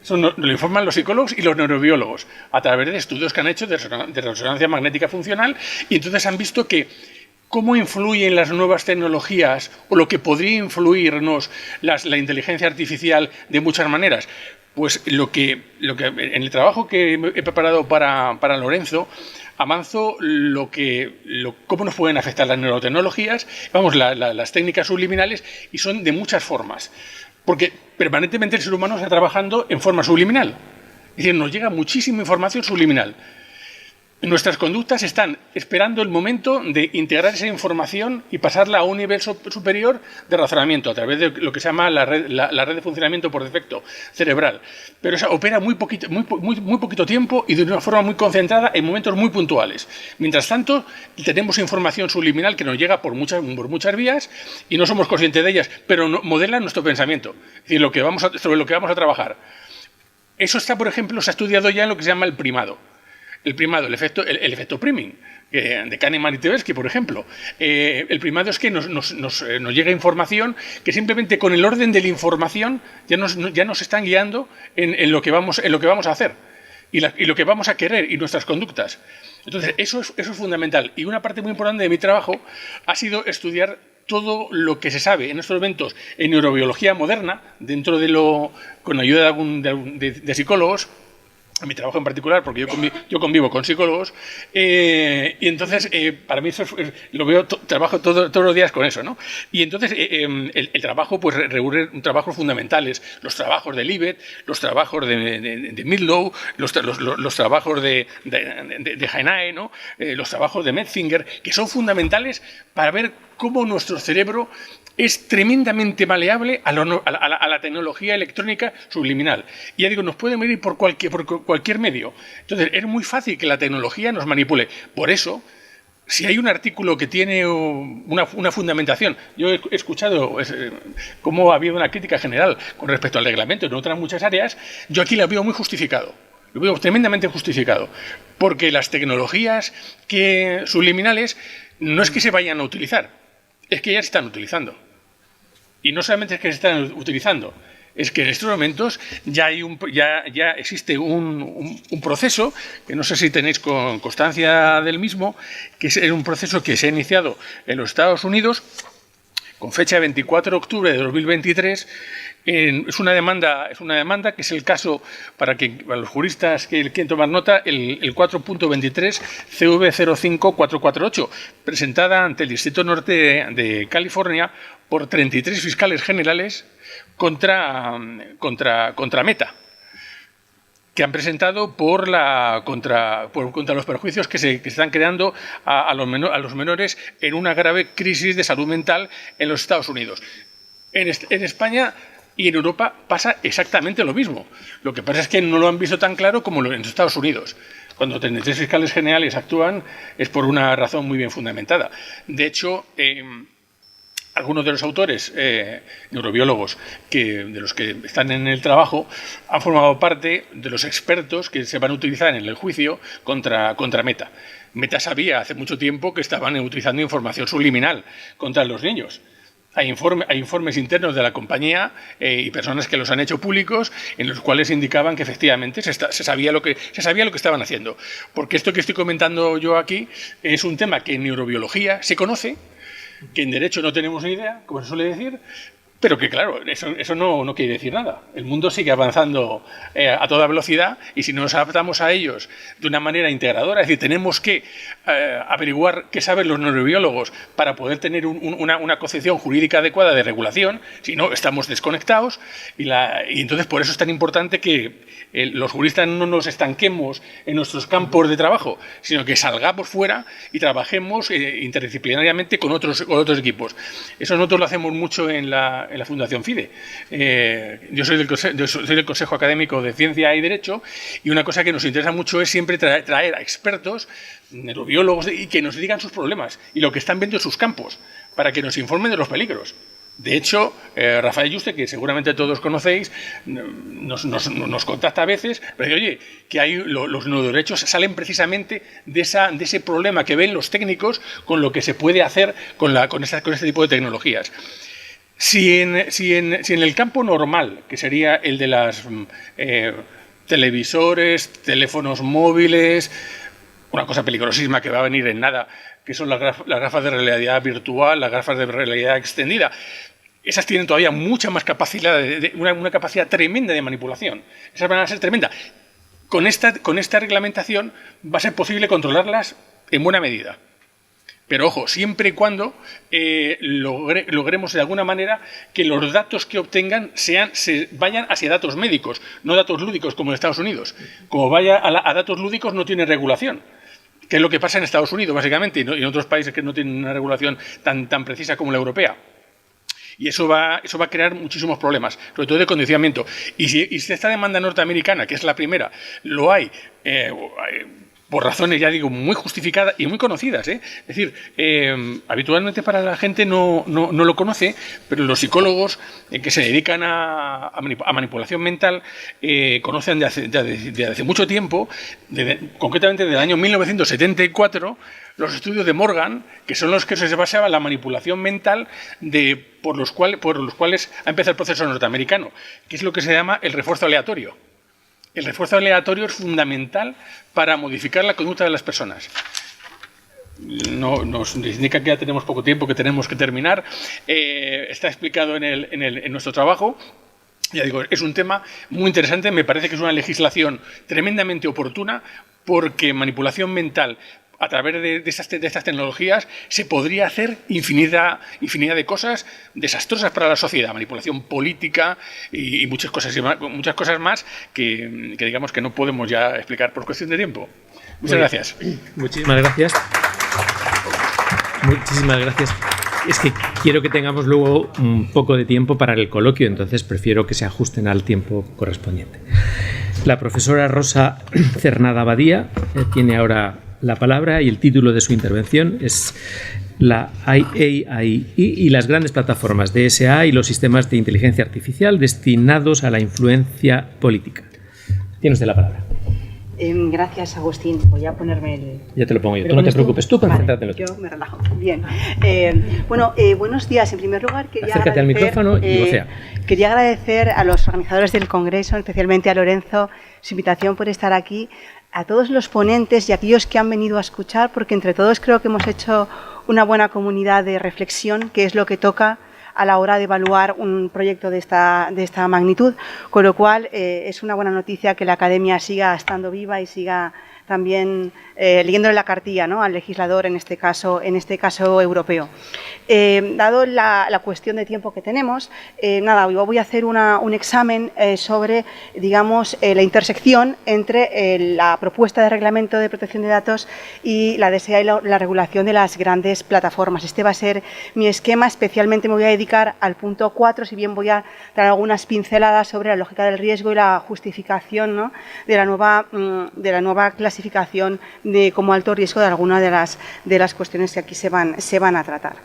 Eso lo informan los psicólogos y los neurobiólogos a través de estudios que han hecho de resonancia magnética funcional, y entonces han visto que cómo influyen las nuevas tecnologías o lo que podría influirnos la inteligencia artificial de muchas maneras. Pues lo que en el trabajo que he preparado para Lorenzo, avanzo cómo nos pueden afectar las neurotecnologías, las técnicas subliminales, y son de muchas formas. Porque permanentemente el ser humano está trabajando en forma subliminal. Es decir, nos llega muchísima información subliminal. Nuestras conductas están esperando el momento de integrar esa información y pasarla a un nivel superior de razonamiento a través de lo que se llama la red de funcionamiento por defecto cerebral. Pero esa opera muy poquito tiempo y de una forma muy concentrada en momentos muy puntuales. Mientras tanto, tenemos información subliminal que nos llega por muchas vías y no somos conscientes de ellas, pero modelan nuestro pensamiento, es decir, sobre lo que vamos a trabajar. Eso está, por ejemplo, se ha estudiado ya en lo que se llama el primado. El primado, el efecto priming, de Kahneman y Tversky, por ejemplo. El primado es que nos llega información que simplemente con el orden de la información ya nos están guiando en lo que vamos a hacer y lo que vamos a querer y nuestras conductas. Entonces, eso es fundamental. Y una parte muy importante de mi trabajo ha sido estudiar todo lo que se sabe en estos momentos en neurobiología moderna, con ayuda de psicólogos, en mi trabajo en particular, porque yo convivo con psicólogos, y entonces para mí eso trabajo todos los días con eso, ¿no? Y entonces el trabajo pues reúne trabajos fundamentales, los trabajos de Libet, los trabajos de Midlow, los trabajos de Hainae, ¿no? Los trabajos de Metzinger, que son fundamentales para ver cómo nuestro cerebro es tremendamente maleable a la tecnología electrónica subliminal. Y ya digo, nos puede medir por cualquier medio. Entonces, es muy fácil que la tecnología nos manipule. Por eso, si hay un artículo que tiene una fundamentación, yo he escuchado cómo ha habido una crítica general con respecto al reglamento en otras muchas áreas, yo aquí la veo muy justificado. Lo veo tremendamente justificado. Porque las tecnologías subliminales no es que se vayan a utilizar, es que ya se están utilizando. Y no solamente es que se están utilizando, es que en estos momentos ya existe un proceso, que no sé si tenéis constancia del mismo, que es un proceso que se ha iniciado en los Estados Unidos con fecha 24 de octubre de 2023. Es una demanda que es el caso, para los juristas que quieren tomar nota, el 4.23 CV05448, presentada ante el Distrito Norte de California por 33 fiscales generales contra Meta, que han presentado contra los perjuicios que se están creando a los menores en una grave crisis de salud mental en los Estados Unidos. En España y en Europa pasa exactamente lo mismo. Lo que pasa es que no lo han visto tan claro como en Estados Unidos. Cuando 33 fiscales generales actúan es por una razón muy bien fundamentada. De hecho, algunos de los autores neurobiólogos de los que están en el trabajo han formado parte de los expertos que se van a utilizar en el juicio contra Meta. Meta sabía hace mucho tiempo que estaban utilizando información subliminal contra los niños. Hay informes internos de la compañía y personas que los han hecho públicos en los cuales indicaban que efectivamente se sabía lo que estaban haciendo. Porque esto que estoy comentando yo aquí es un tema que en neurobiología se conoce, que en derecho no tenemos ni idea, como se suele decir, pero que claro, eso no quiere decir nada. El mundo sigue avanzando a toda velocidad y si no nos adaptamos a ellos de una manera integradora, es decir, tenemos que averiguar qué saben los neurobiólogos para poder tener una concepción jurídica adecuada de regulación, si no estamos desconectados y entonces por eso es tan importante que los juristas no nos estanquemos en nuestros campos de trabajo, sino que salgamos fuera y trabajemos interdisciplinariamente con otros equipos. Eso nosotros lo hacemos mucho en la Fundación FIDE. Yo soy del Consejo Académico de Ciencia y Derecho y una cosa que nos interesa mucho es siempre traer a expertos, neurobiólogos, y que nos digan sus problemas y lo que están viendo en sus campos, para que nos informen de los peligros. De hecho, Rafael Yuste, que seguramente todos conocéis, nos contacta a veces, pero oye, que hay los neuroderechos salen precisamente de ese problema que ven los técnicos con lo que se puede hacer con este tipo de tecnologías. Si en el campo normal, que sería el de las televisores, teléfonos móviles, una cosa peligrosísima que va a venir en nada, que son las gafas de realidad virtual, las gafas de realidad extendida. Esas tienen todavía mucha más capacidad, una capacidad tremenda de manipulación. Esas van a ser tremendas. Con esta reglamentación va a ser posible controlarlas en buena medida. Pero ojo, siempre y cuando logremos de alguna manera que los datos que obtengan se vayan hacia datos médicos, no datos lúdicos como en Estados Unidos. Como vaya a datos lúdicos no tiene regulación, que es lo que pasa en Estados Unidos básicamente, y en otros países que no tienen una regulación tan precisa como la europea. Y eso va a crear muchísimos problemas, sobre todo de condicionamiento. Y si esta demanda norteamericana, que es la primera, lo hay por razones, ya digo, muy justificadas y muy conocidas. Es decir, habitualmente para la gente no lo conoce, pero los psicólogos que se dedican a manipulación mental conocen de hace mucho tiempo, concretamente del año 1974, los estudios de Morgan, que son los que se basaba la manipulación mental por los cuales ha empezado el proceso norteamericano, que es lo que se llama el refuerzo aleatorio. El refuerzo aleatorio es fundamental para modificar la conducta de las personas. Nos indica que ya tenemos poco tiempo, que tenemos que terminar. Está explicado en nuestro trabajo. Ya digo, es un tema muy interesante. Me parece que es una legislación tremendamente oportuna, porque manipulación mental a través de estas tecnologías se podría hacer infinidad de cosas desastrosas para la sociedad, manipulación política y muchas cosas más que digamos que no podemos ya explicar por cuestión de tiempo. Muchas gracias. Muchísimas gracias. Muchísimas gracias. Es que quiero que tengamos luego un poco de tiempo para el coloquio, entonces prefiero que se ajusten al tiempo correspondiente. La profesora Rosa Cernada Badía tiene ahora la palabra y el título de su intervención es la AI y las grandes plataformas DSA y los sistemas de inteligencia artificial destinados a la influencia política. Tiene usted la palabra. Gracias, Agustín. Voy a ponerme el... Ya te lo pongo yo. Tú no te preocupes. Tú concéntrate en lo que... Yo me relajo. Bien. Buenos días. En primer lugar, acércate al micrófono y vocea. Quería agradecer a los organizadores del Congreso, especialmente a Lorenzo, su invitación por estar aquí, a todos los ponentes y a aquellos que han venido a escuchar, porque entre todos creo que hemos hecho una buena comunidad de reflexión, que es lo que toca a la hora de evaluar un proyecto de esta magnitud, con lo cual es una buena noticia que la Academia siga estando viva y siga también leyéndole la cartilla, ¿no?, al legislador, en este caso europeo. Dado la cuestión de tiempo que tenemos, yo voy a hacer un examen sobre, digamos, la intersección entre la propuesta de reglamento de protección de datos y la DSA y la regulación de las grandes plataformas. Este va a ser mi esquema. Especialmente me voy a dedicar al punto 4, si bien voy a dar algunas pinceladas sobre la lógica del riesgo y la justificación, ¿no?, de la nueva clasificación de como alto riesgo de algunas de las cuestiones que aquí se van a tratar.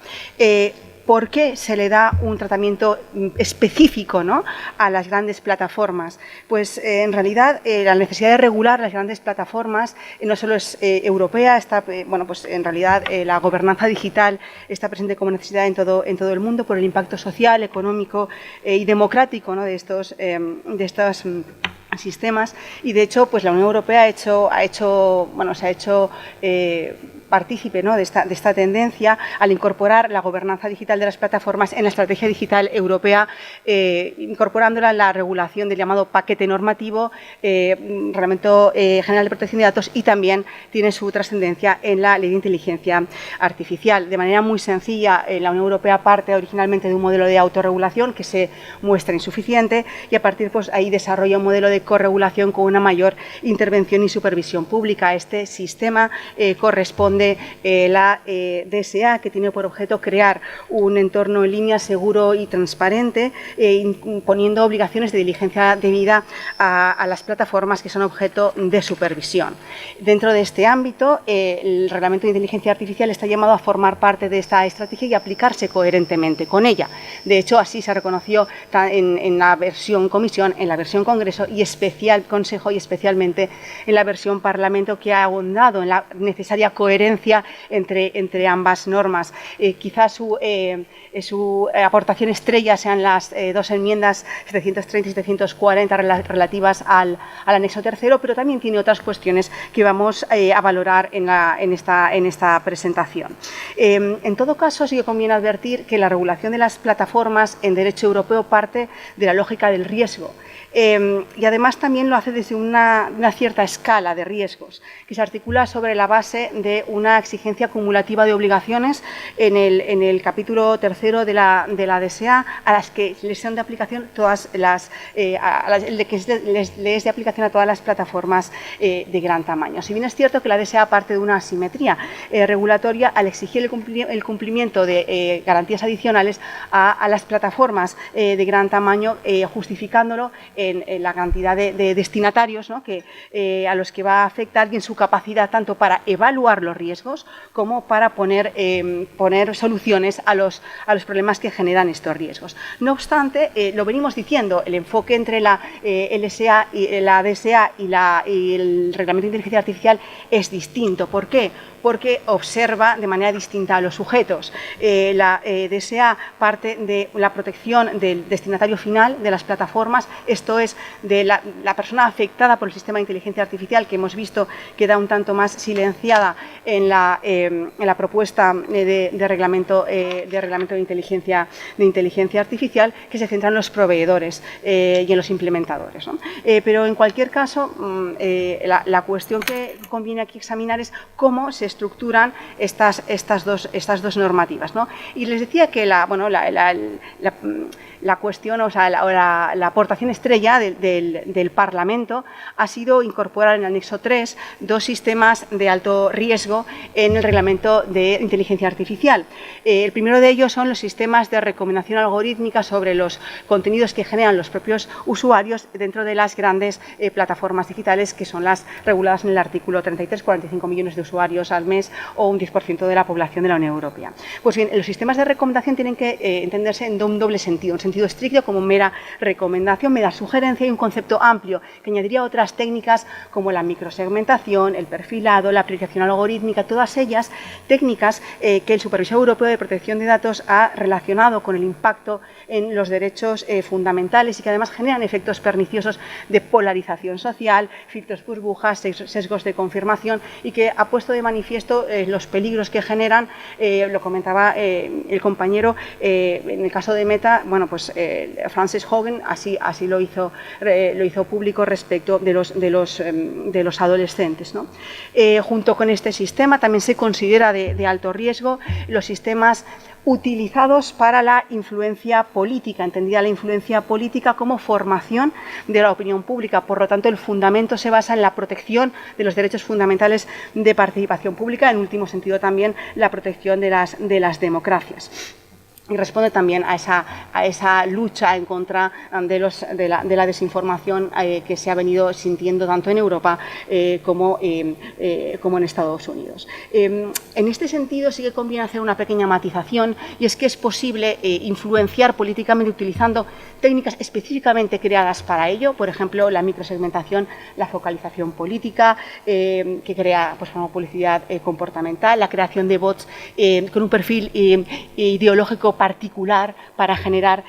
¿Por qué se le da un tratamiento específico, ¿no?, a las grandes plataformas? Pues en realidad la necesidad de regular las grandes plataformas no solo es europea, pues en realidad la gobernanza digital está presente como necesidad en todo el mundo por el impacto social, económico y democrático, ¿no?, de estos sistemas, y de hecho pues la Unión Europea se ha hecho partícipe, ¿no?, de esta tendencia al incorporar la gobernanza digital de las plataformas en la estrategia digital europea, incorporándola en la regulación del llamado paquete normativo, Reglamento General de Protección de Datos, y también tiene su trascendencia en la Ley de Inteligencia Artificial. De manera muy sencilla, la Unión Europea parte originalmente de un modelo de autorregulación que se muestra insuficiente, y a partir pues ahí desarrolla un modelo de corregulación con una mayor intervención y supervisión pública. A este sistema corresponde la DSA, que tiene por objeto crear un entorno en línea seguro y transparente, imponiendo obligaciones de diligencia debida a las plataformas que son objeto de supervisión. Dentro de este ámbito, el Reglamento de Inteligencia Artificial está llamado a formar parte de esta estrategia y aplicarse coherentemente con ella. De hecho, así se reconoció en la versión Comisión, en la versión Congreso y Consejo, y especialmente en la versión Parlamento, que ha abundado en la necesaria coherencia entre ambas normas. Quizás su aportación estrella sean las dos enmiendas 730 y 740 relativas al anexo tercero, pero también tiene otras cuestiones que vamos a valorar en esta presentación. En todo caso, sí que conviene advertir que la regulación de las plataformas en derecho europeo parte de la lógica del riesgo. Y además también lo hace desde una cierta escala de riesgos, que se articula sobre la base de una exigencia acumulativa de obligaciones en el capítulo tercero de la DSA, a las que les son de aplicación todas les es de aplicación a todas las plataformas de gran tamaño. Si bien es cierto que la DSA parte de una asimetría regulatoria al exigir el cumplimiento de garantías adicionales a las plataformas de gran tamaño, justificándolo en la cantidad de destinatarios, ¿no?, a los que va a afectar, y en su capacidad tanto para evaluar los riesgos como para poner soluciones a los problemas que generan estos riesgos. No obstante, lo venimos diciendo, el enfoque entre la DSA y el Reglamento de Inteligencia Artificial es distinto. ¿Por qué? Porque observa de manera distinta a los sujetos. La DSA parte de la protección del destinatario final de las plataformas, esto es, de la persona afectada por el sistema de inteligencia artificial, que hemos visto queda un tanto más silenciada en la propuesta de reglamento de inteligencia artificial, que se centra en los proveedores y en los implementadores, ¿no? Pero en cualquier caso, la cuestión que conviene aquí examinar es cómo se estructuran estas dos normativas, ¿no? Y les decía que la cuestión, o sea, la aportación estrella del Parlamento ha sido incorporar en el anexo 3 dos sistemas de alto riesgo en el reglamento de inteligencia artificial. El primero de ellos son los sistemas de recomendación algorítmica sobre los contenidos que generan los propios usuarios dentro de las grandes plataformas digitales, que son las reguladas en el artículo 33, 45 millones de usuarios al mes o un 10% de la población de la Unión Europea. Pues bien, los sistemas de recomendación tienen que entenderse en un doble sentido, un sentido estricto como mera recomendación, mera sugerencia, y un concepto amplio que añadiría otras técnicas como la microsegmentación, el perfilado, la aplicación algorítmica, todas ellas técnicas que el Supervisor Europeo de Protección de Datos ha relacionado con el impacto en los derechos fundamentales y que además generan efectos perniciosos de polarización social, filtros burbujas, sesgos de confirmación, y que ha puesto de manifiesto los peligros que generan, lo comentaba el compañero, en el caso de Meta, bueno, pues Frances Hogan así lo hizo público respecto de los adolescentes, ¿no? Junto con este sistema también se considera de alto riesgo los sistemas utilizados para la influencia política, entendida la influencia política como formación de la opinión pública. Por lo tanto, el fundamento se basa en la protección de los derechos fundamentales de participación pública, en último sentido también la protección de las democracias. Y responde también a esa lucha en contra de la desinformación que se ha venido sintiendo tanto en Europa como en Estados Unidos. En este sentido sí que conviene hacer una pequeña matización, y es que es posible influenciar políticamente utilizando técnicas específicamente creadas para ello, por ejemplo, la microsegmentación, la focalización política, que crea pues, como publicidad comportamental, la creación de bots con un perfil ideológico particular para generar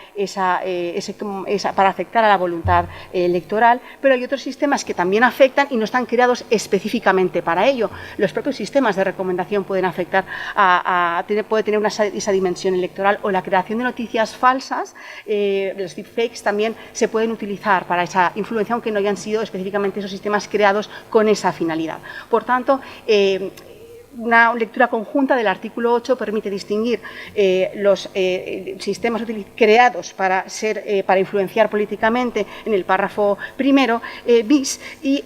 para afectar a la voluntad electoral, pero hay otros sistemas que también afectan y no están creados específicamente para ello. Los propios sistemas de recomendación pueden afectar puede tener esa dimensión electoral, o la creación de noticias falsas, los deepfakes también se pueden utilizar para esa influencia, aunque no hayan sido específicamente esos sistemas creados con esa finalidad. Por tanto, una lectura conjunta del artículo 8 permite distinguir los sistemas creados para influenciar políticamente en el párrafo primero bis y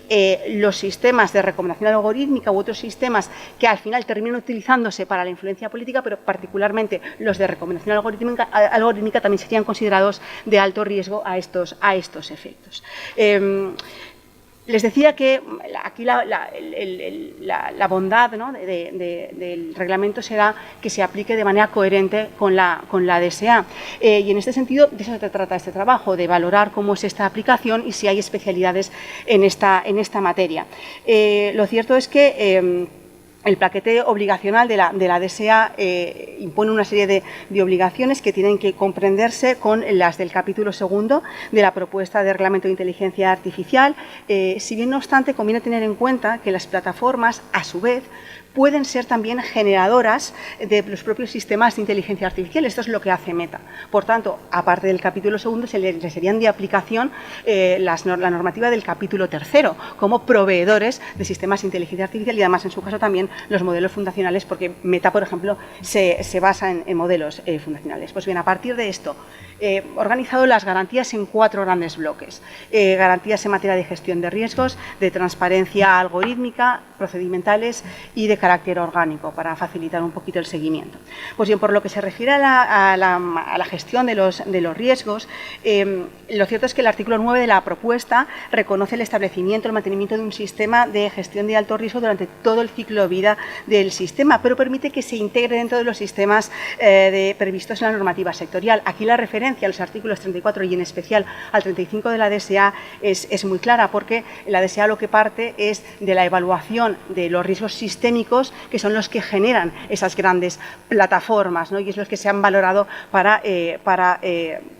los sistemas de recomendación algorítmica u otros sistemas que al final terminan utilizándose para la influencia política, pero particularmente los de recomendación algorítmica también serían considerados de alto riesgo a estos efectos. Les decía que aquí la bondad, ¿no?, del reglamento será que se aplique de manera coherente con la DSA. Y en este sentido, de eso se trata este trabajo, de valorar cómo es esta aplicación y si hay especialidades en esta materia. Lo cierto es que el paquete obligacional de la DSA impone una serie de obligaciones que tienen que comprenderse con las del capítulo segundo de la propuesta de reglamento de inteligencia artificial. Si bien, no obstante, conviene tener en cuenta que las plataformas, a su vez, pueden ser también generadoras de los propios sistemas de inteligencia artificial. Esto es lo que hace Meta. Por tanto, aparte del capítulo segundo, le serían de aplicación la normativa del capítulo tercero, como proveedores de sistemas de inteligencia artificial y además, en su caso, también los modelos fundacionales, porque Meta, por ejemplo, se basa en modelos fundacionales. Pues bien, a partir de esto, organizado las garantías en 4 grandes bloques. Garantías en materia de gestión de riesgos, de transparencia algorítmica, procedimentales y de carácter orgánico, para facilitar un poquito el seguimiento. Pues bien, por lo que se refiere a la gestión de los riesgos, lo cierto es que el artículo 9 de la propuesta reconoce el establecimiento, el mantenimiento de un sistema de gestión de alto riesgo durante todo el ciclo de vida del sistema, pero permite que se integre dentro de los sistemas previstos en la normativa sectorial. Aquí la referencia a los artículos 34 y en especial al 35 de la DSA es muy clara, porque la DSA lo que parte es de la evaluación de los riesgos sistémicos, que son los que generan esas grandes plataformas, ¿no? Y es los que se han valorado para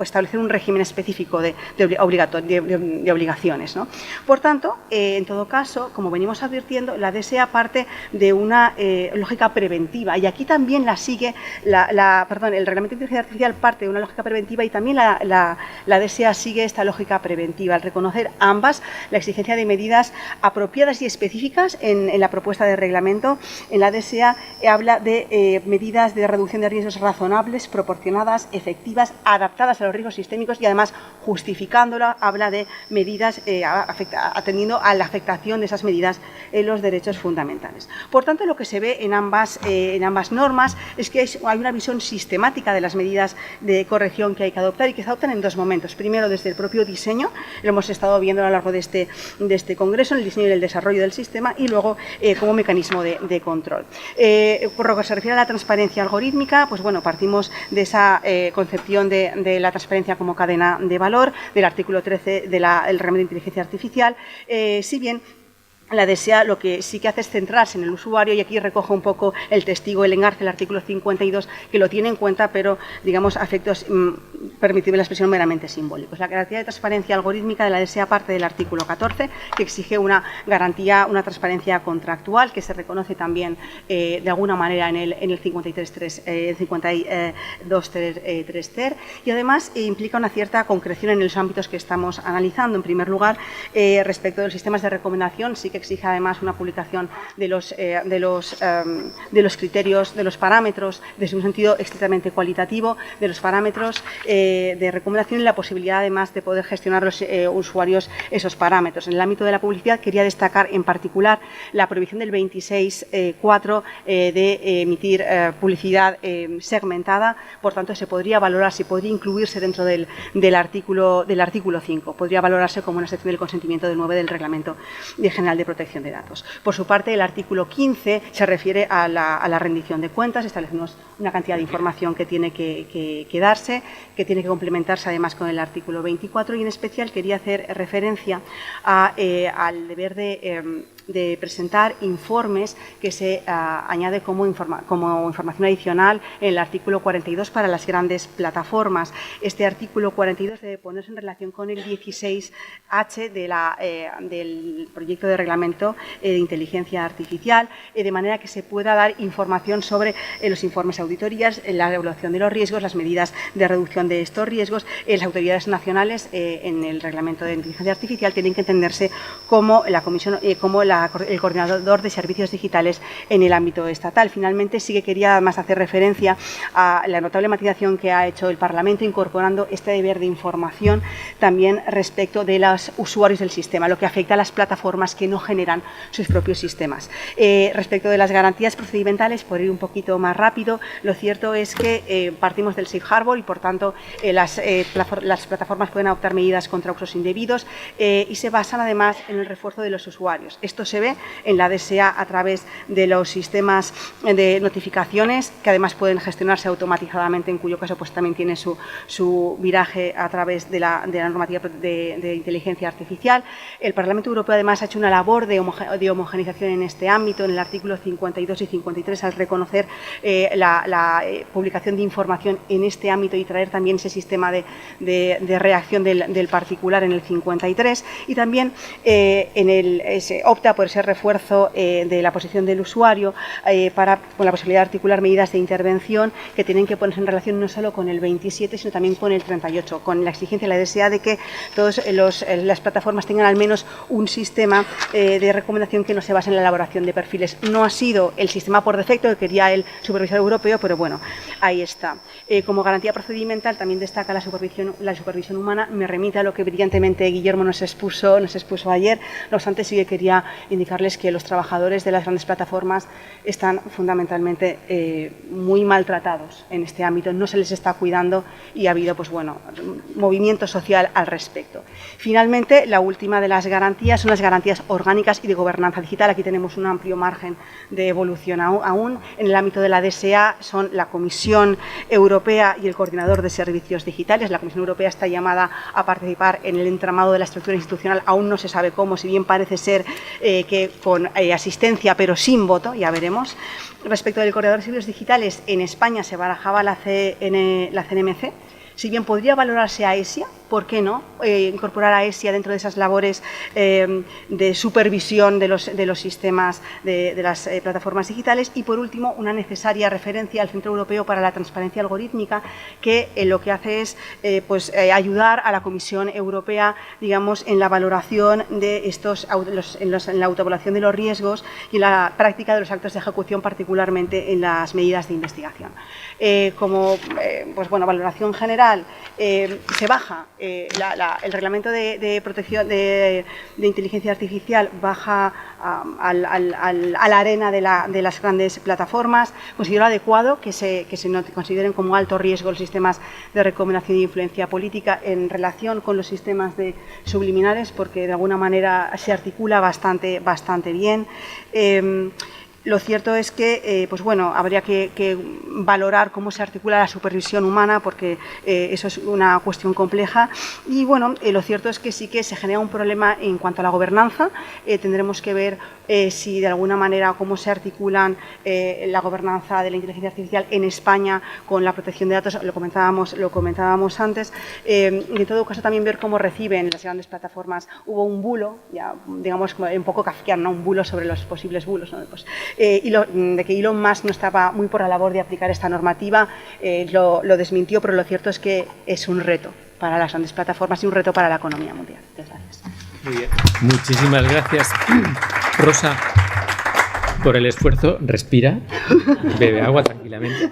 establecer un régimen específico de obligaciones, ¿no? Por tanto, en todo caso, como venimos advirtiendo, la DSA parte de una lógica preventiva, y aquí también la sigue, el reglamento de inteligencia artificial parte de una lógica preventiva, y también la DSA sigue esta lógica preventiva, al reconocer ambas, la exigencia de medidas apropiadas y específicas en la propuesta de reglamento. En la DSA habla de medidas de reducción de riesgos razonables, proporcionadas, efectivas, adaptadas a los riesgos sistémicos, y además, justificándola, habla de medidas atendiendo a la afectación de esas medidas en los derechos fundamentales. Por tanto, lo que se ve en ambas normas es que hay una visión sistemática de las medidas de corrección que hay que adoptar, y que se adoptan en 2 momentos. Primero, desde el propio diseño, lo hemos estado viendo a lo largo de este congreso, en el diseño y el desarrollo del sistema, y luego como mecanismo de control. Por lo que se refiere a la transparencia algorítmica, pues bueno, partimos de esa concepción de la transparencia como cadena de valor, del artículo 13 del reglamento de inteligencia artificial, si bien la DSA lo que sí que hace es centrarse en el usuario, y aquí recoge un poco el testigo, el engarce, el artículo 52, que lo tiene en cuenta, pero, digamos, a efectos, permitidme la expresión, meramente simbólicos. La garantía de transparencia algorítmica de la DSA parte del artículo 14, que exige una garantía, una transparencia contractual, que se reconoce también de alguna manera en el 52.3 ter, y además implica una cierta concreción en los ámbitos que estamos analizando. En primer lugar, respecto de los sistemas de recomendación, sí que exige además una publicación de los criterios, de los parámetros, desde un sentido estrictamente cualitativo, de los parámetros de recomendación, y la posibilidad además de poder gestionar los usuarios esos parámetros. En el ámbito de la publicidad quería destacar en particular la prohibición del 26.4 de emitir publicidad segmentada. Por tanto, se podría valorar si podría incluirse dentro del artículo 5, podría valorarse como una excepción del consentimiento del 9 del Reglamento General de Protección de Datos. Por su parte, el artículo 15 se refiere a la rendición de cuentas. Establecemos una cantidad de información que tiene que darse, que tiene que complementarse además con el artículo 24, y en especial quería hacer referencia al deber de presentar informes que se añade como información adicional en el artículo 42 para las grandes plataformas. Este artículo 42 debe ponerse en relación con el 16H del proyecto de reglamento de inteligencia artificial, de manera que se pueda dar información sobre los informes de auditorías, la evaluación de los riesgos, las medidas de reducción de estos riesgos. Las autoridades nacionales en el reglamento de inteligencia artificial tienen que entenderse como la Comisión, como la el coordinador de servicios digitales en el ámbito estatal. Finalmente, sí que quería además hacer referencia a la notable matización que ha hecho el Parlamento incorporando este deber de información también respecto de los usuarios del sistema, lo que afecta a las plataformas que no generan sus propios sistemas. Respecto de las garantías procedimentales, por ir un poquito más rápido, lo cierto es que partimos del Safe Harbor y, por tanto, las plataformas pueden adoptar medidas contra usos indebidos y se basan además en el refuerzo de los usuarios. Esto se ve en la DSA a través de los sistemas de notificaciones, que además pueden gestionarse automatizadamente, en cuyo caso pues también tiene su viraje a través de la normativa de inteligencia artificial. El Parlamento Europeo además ha hecho una labor de homogeneización en este ámbito, en el artículo 52 y 53, al reconocer la publicación de información en este ámbito y traer también ese sistema de reacción del particular en el 53, y también se opta por ese refuerzo de la posición del usuario con la posibilidad de articular medidas de intervención que tienen que ponerse en relación no solo con el 27, sino también con el 38, con la exigencia y la necesidad de que todas las plataformas tengan al menos un sistema de recomendación que no se base en la elaboración de perfiles. No ha sido el sistema por defecto que quería el supervisor europeo, pero bueno, ahí está. Como garantía procedimental también destaca la supervisión humana. Me remite a lo que brillantemente Guillermo nos expuso ayer. No obstante, sí que quería indicarles que los trabajadores de las grandes plataformas están fundamentalmente muy maltratados en este ámbito, no se les está cuidando y ha habido pues bueno, movimiento social al respecto. Finalmente, la última de las garantías son las garantías orgánicas y de gobernanza digital. Aquí tenemos un amplio margen de evolución aún. En el ámbito de la DSA son la Comisión Europea y el Coordinador de Servicios Digitales. La Comisión Europea está llamada a participar en el entramado de la estructura institucional. Aún no se sabe cómo, si bien parece ser que con asistencia, pero sin voto, ya veremos. Respecto del Coordinador de Servicios Digitales, en España se barajaba la CNMC. Si bien podría valorarse a ESIA, ¿por qué no incorporar a ESIA dentro de esas labores de supervisión de los sistemas de las plataformas digitales? Y, por último, una necesaria referencia al Centro Europeo para la Transparencia Algorítmica, que lo que hace es ayudar a la Comisión Europea, digamos, en la valoración de en la autoevaluación de los riesgos y en la práctica de los actos de ejecución, particularmente en las medidas de investigación. Pues bueno, valoración general, se baja el reglamento de protección de inteligencia artificial, baja a la arena de las grandes plataformas. Considero adecuado que se consideren como alto riesgo los sistemas de recomendación e influencia política en relación con los sistemas de subliminales, porque de alguna manera se articula bastante bien. Lo cierto es que pues bueno, habría que valorar cómo se articula la supervisión humana, porque eso es una cuestión compleja. Y bueno, lo cierto es que sí que se genera un problema en cuanto a la gobernanza. Tendremos que ver si de alguna manera cómo se articulan la gobernanza de la inteligencia artificial en España con la protección de datos. Lo comentábamos antes. Y en todo caso también ver cómo reciben las grandes plataformas. Hubo un bulo, ya digamos un poco kafkiano, ¿no? Un bulo sobre los posibles bulos, ¿no? Pues, de que Elon Musk no estaba muy por la labor de aplicar esta normativa, lo desmintió, pero lo cierto es que es un reto para las grandes plataformas y un reto para la economía mundial. Muchas gracias. Muy bien. Muchísimas gracias, Rosa, por el esfuerzo. Respira, bebe agua tranquilamente.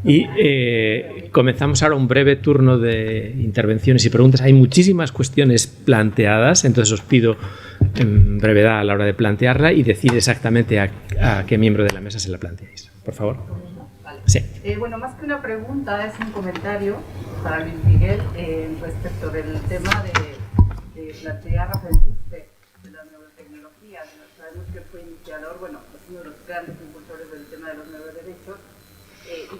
Y comenzamos ahora un breve turno de intervenciones y preguntas. Hay muchísimas cuestiones planteadas, entonces os pido en brevedad a la hora de plantearla y decir exactamente a qué miembro de la mesa se la planteáis. Por favor. Vale. Sí. Bueno, más que una pregunta, es un comentario para Luis Miguel respecto del tema de plantear aprendizaje de la neurotecnología. Sabemos que fue iniciador, bueno, es uno de los grandes impulsores del tema de los neuroderechos.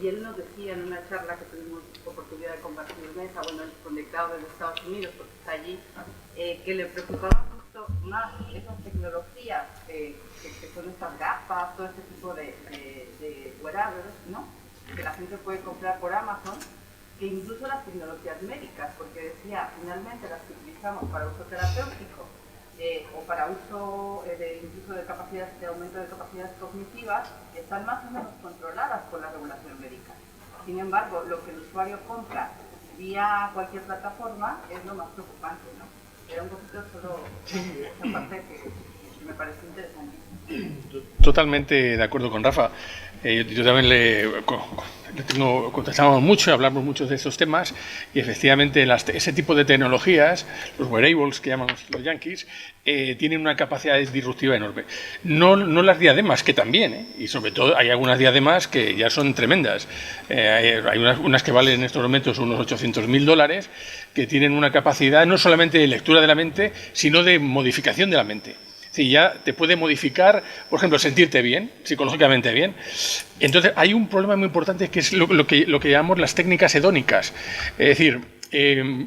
Y él nos decía en una charla que tuvimos oportunidad de compartir mesa, bueno, él conectado desde Estados Unidos, porque está allí, que le preocupaba justo más esas tecnologías que son estas gafas, todo este tipo de wearables, ¿no? Que la gente puede comprar por Amazon, que incluso las tecnologías médicas, porque decía, finalmente las que utilizamos para uso terapéutico o para uso incluso de aumento de capacidades cognitivas, están más o menos controladas por la regulación médica. Sin embargo, lo que el usuario compra vía cualquier plataforma es lo más preocupante, ¿no? Era un poquito solo esa parte que me pareció interesante. Totalmente de acuerdo con Rafa. Yo también contestamos mucho, hablamos mucho de estos temas y efectivamente ese tipo de tecnologías, los wearables que llaman los yankees, tienen una capacidad disruptiva enorme. No las diademas, que también, y sobre todo hay algunas diademas que ya son tremendas. Hay unas que valen en estos momentos unos $800.000 que tienen una capacidad no solamente de lectura de la mente, sino de modificación de la mente. Sí, ya te puede modificar, por ejemplo, sentirte bien, psicológicamente bien. Entonces, hay un problema muy importante que es lo que llamamos las técnicas hedónicas. Es decir,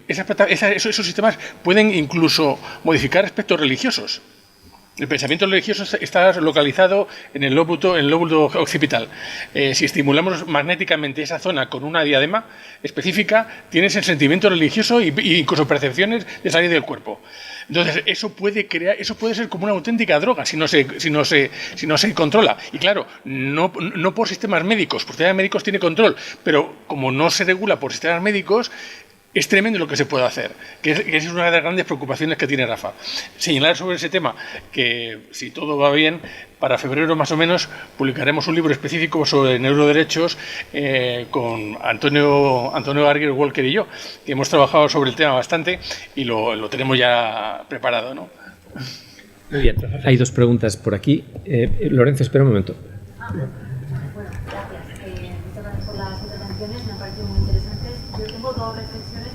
esos sistemas pueden incluso modificar aspectos religiosos. El pensamiento religioso está localizado en el lóbulo occipital. Si estimulamos magnéticamente esa zona con una diadema específica, tienes el sentimiento religioso y incluso percepciones de salir del cuerpo. Entonces, eso puede ser como una auténtica droga si no se controla. Y claro, no por sistemas médicos, por sistemas médicos tiene control, pero como no se regula por sistemas médicos, es tremendo lo que se puede hacer, que es una de las grandes preocupaciones que tiene Rafa. Señalar sobre ese tema que, si todo va bien, para febrero más o menos publicaremos un libro específico sobre neuroderechos con Antonio Arguer Walker y yo, que hemos trabajado sobre el tema bastante y lo tenemos ya preparado, ¿no? Muy bien, hay dos preguntas por aquí. Lorenzo, espera un momento. Bueno, gracias. Muchas gracias por las intervenciones, me han parecido muy interesantes. Yo tengo dos reflexiones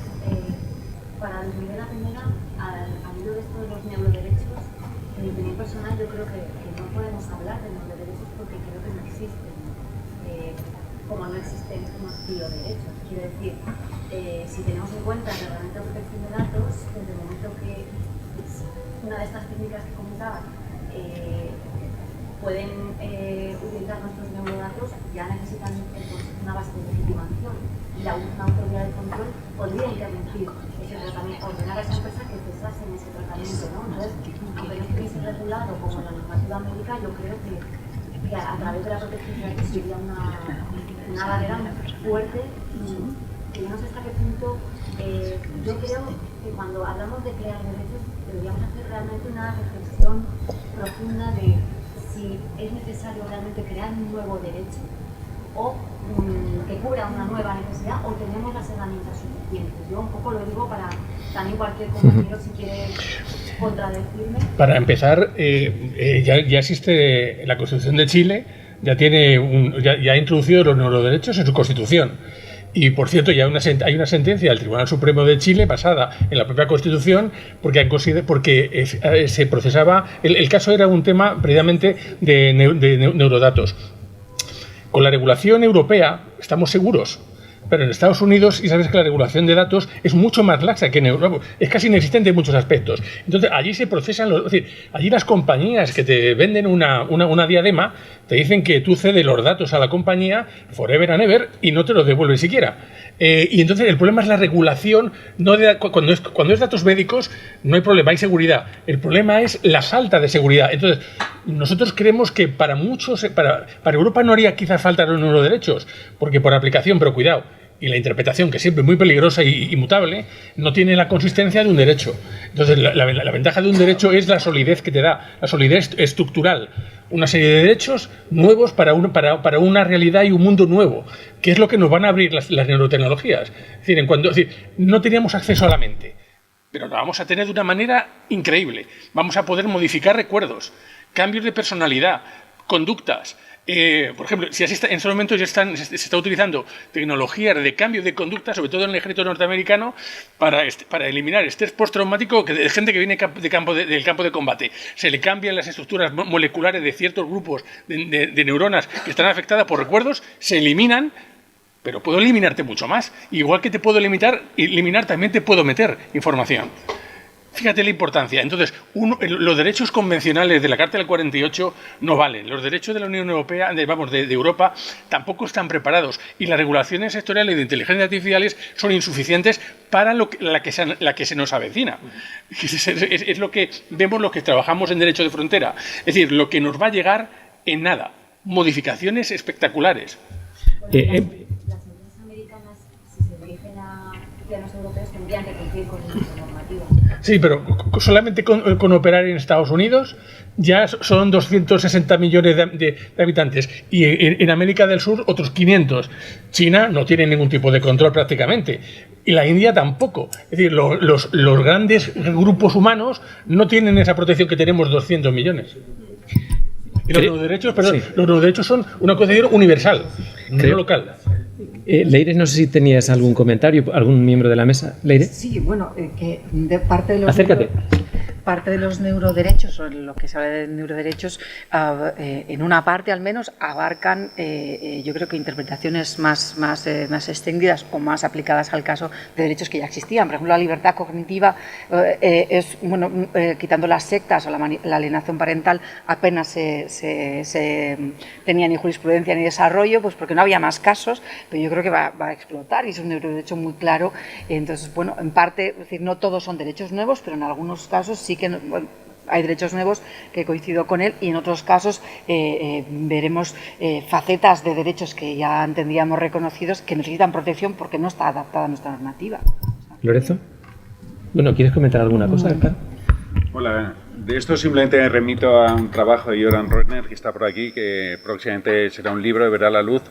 para Miguel. La primera, al hilo de esto de los neuroderechos, en mi opinión personal, yo creo que no podemos hablar de neuroderechos porque creo que no existen, como no existen unos bioderechos. Quiero decir, si tenemos en cuenta el reglamento de protección de datos, desde el momento que una de estas técnicas que comentaba pueden utilizar nuestros neurodatos, ya necesitan una base de legitimación y una autoridad de control podría interrumpir ese tratamiento, ordenar a esa empresa que cesase en ese tratamiento, ¿no? Entonces, aunque no estuviese regulado como en la normativa médica, yo creo que a través de la protección de datos sería una barrera muy fuerte que yo no sé hasta qué punto. Yo creo que cuando hablamos de crear derechos deberíamos hacer realmente una reflexión profunda de si es necesario realmente crear un nuevo derecho o que cubra una nueva necesidad o tenemos las herramientas suficientes. Yo un poco lo digo para también cualquier compañero si quiere contradecirme. Para empezar, ya existe la Constitución de Chile, ya ha introducido los neuroderechos en su Constitución. Y, por cierto, ya hay una sentencia del Tribunal Supremo de Chile basada en la propia Constitución porque se procesaba... El caso era un tema precisamente de neurodatos. Con la regulación europea estamos seguros, pero en Estados Unidos, y sabes que la regulación de datos es mucho más laxa que en Europa, es casi inexistente en muchos aspectos. Entonces, allí se procesan es decir, allí las compañías que te venden una diadema te dicen que tú cedes los datos a la compañía forever and ever y no te los devuelven siquiera. Y entonces el problema es la regulación. Cuando es datos médicos no hay problema, hay seguridad. El problema es la falta de seguridad. Entonces, nosotros creemos que para Europa no haría quizás falta los neuroderechos, porque por aplicación, pero cuidado, y la interpretación, que siempre es muy peligrosa y mutable, no tiene la consistencia de un derecho. Entonces, la ventaja de un derecho es la solidez que te da, la solidez estructural. Una serie de derechos nuevos para una realidad y un mundo nuevo, que es lo que nos van a abrir las neurotecnologías. Es decir, no teníamos acceso a la mente, pero la vamos a tener de una manera increíble. Vamos a poder modificar recuerdos, cambios de personalidad, conductas. Por ejemplo, si en este momento ya se está utilizando tecnologías de cambio de conducta, sobre todo en el ejército norteamericano, para eliminar estrés postraumático de gente que viene del campo de combate. Se le cambian las estructuras moleculares de ciertos grupos de neuronas que están afectadas por recuerdos, se eliminan, pero puedo eliminarte mucho más. Igual que te puedo eliminar, también te puedo meter información. Fíjate la importancia. Entonces, los derechos convencionales de la Carta del 48 no valen. Los derechos de la Unión Europea, de Europa, tampoco están preparados. Y las regulaciones sectoriales de inteligencia artificiales son insuficientes para la que se nos avecina. Es lo que vemos los que trabajamos en derecho de frontera. Es decir, lo que nos va a llegar en nada. Modificaciones espectaculares. Las empresas americanas, si se dirigen a ciudadanos europeos tendrían que cumplir con esa normativa. Sí, pero solamente con operar en Estados Unidos ya son 260 millones de habitantes y en América del Sur otros 500. China no tiene ningún tipo de control prácticamente y la India tampoco. Es decir, los grandes grupos humanos no tienen esa protección que tenemos 200 millones. Y los neuroderechos, perdón, los neuroderechos son una concepción universal, no local. Leire, no sé si tenías algún comentario, algún miembro de la mesa. Leire. Sí, bueno, que de parte de los Acércate. Parte de los neuroderechos, o lo que se habla de neuroderechos, en una parte al menos abarcan, yo creo que interpretaciones más extendidas o más aplicadas al caso de derechos que ya existían. Por ejemplo, la libertad cognitiva es, bueno, quitando las sectas o la alienación parental, apenas se tenía ni jurisprudencia ni desarrollo, pues porque no había más casos, pero yo creo que va a explotar y es un neuroderecho muy claro. Entonces, bueno, en parte, es decir, no todos son derechos nuevos, pero en algunos casos sí que hay derechos nuevos que coincido con él y en otros casos veremos facetas de derechos que ya entendíamos reconocidos que necesitan protección porque no está adaptada a nuestra normativa. Lorenzo. Bueno, ¿quieres comentar alguna cosa, Carlos? Hola, de esto simplemente me remito a un trabajo de Joran Rottner, que está por aquí, que próximamente será un libro y verá la luz.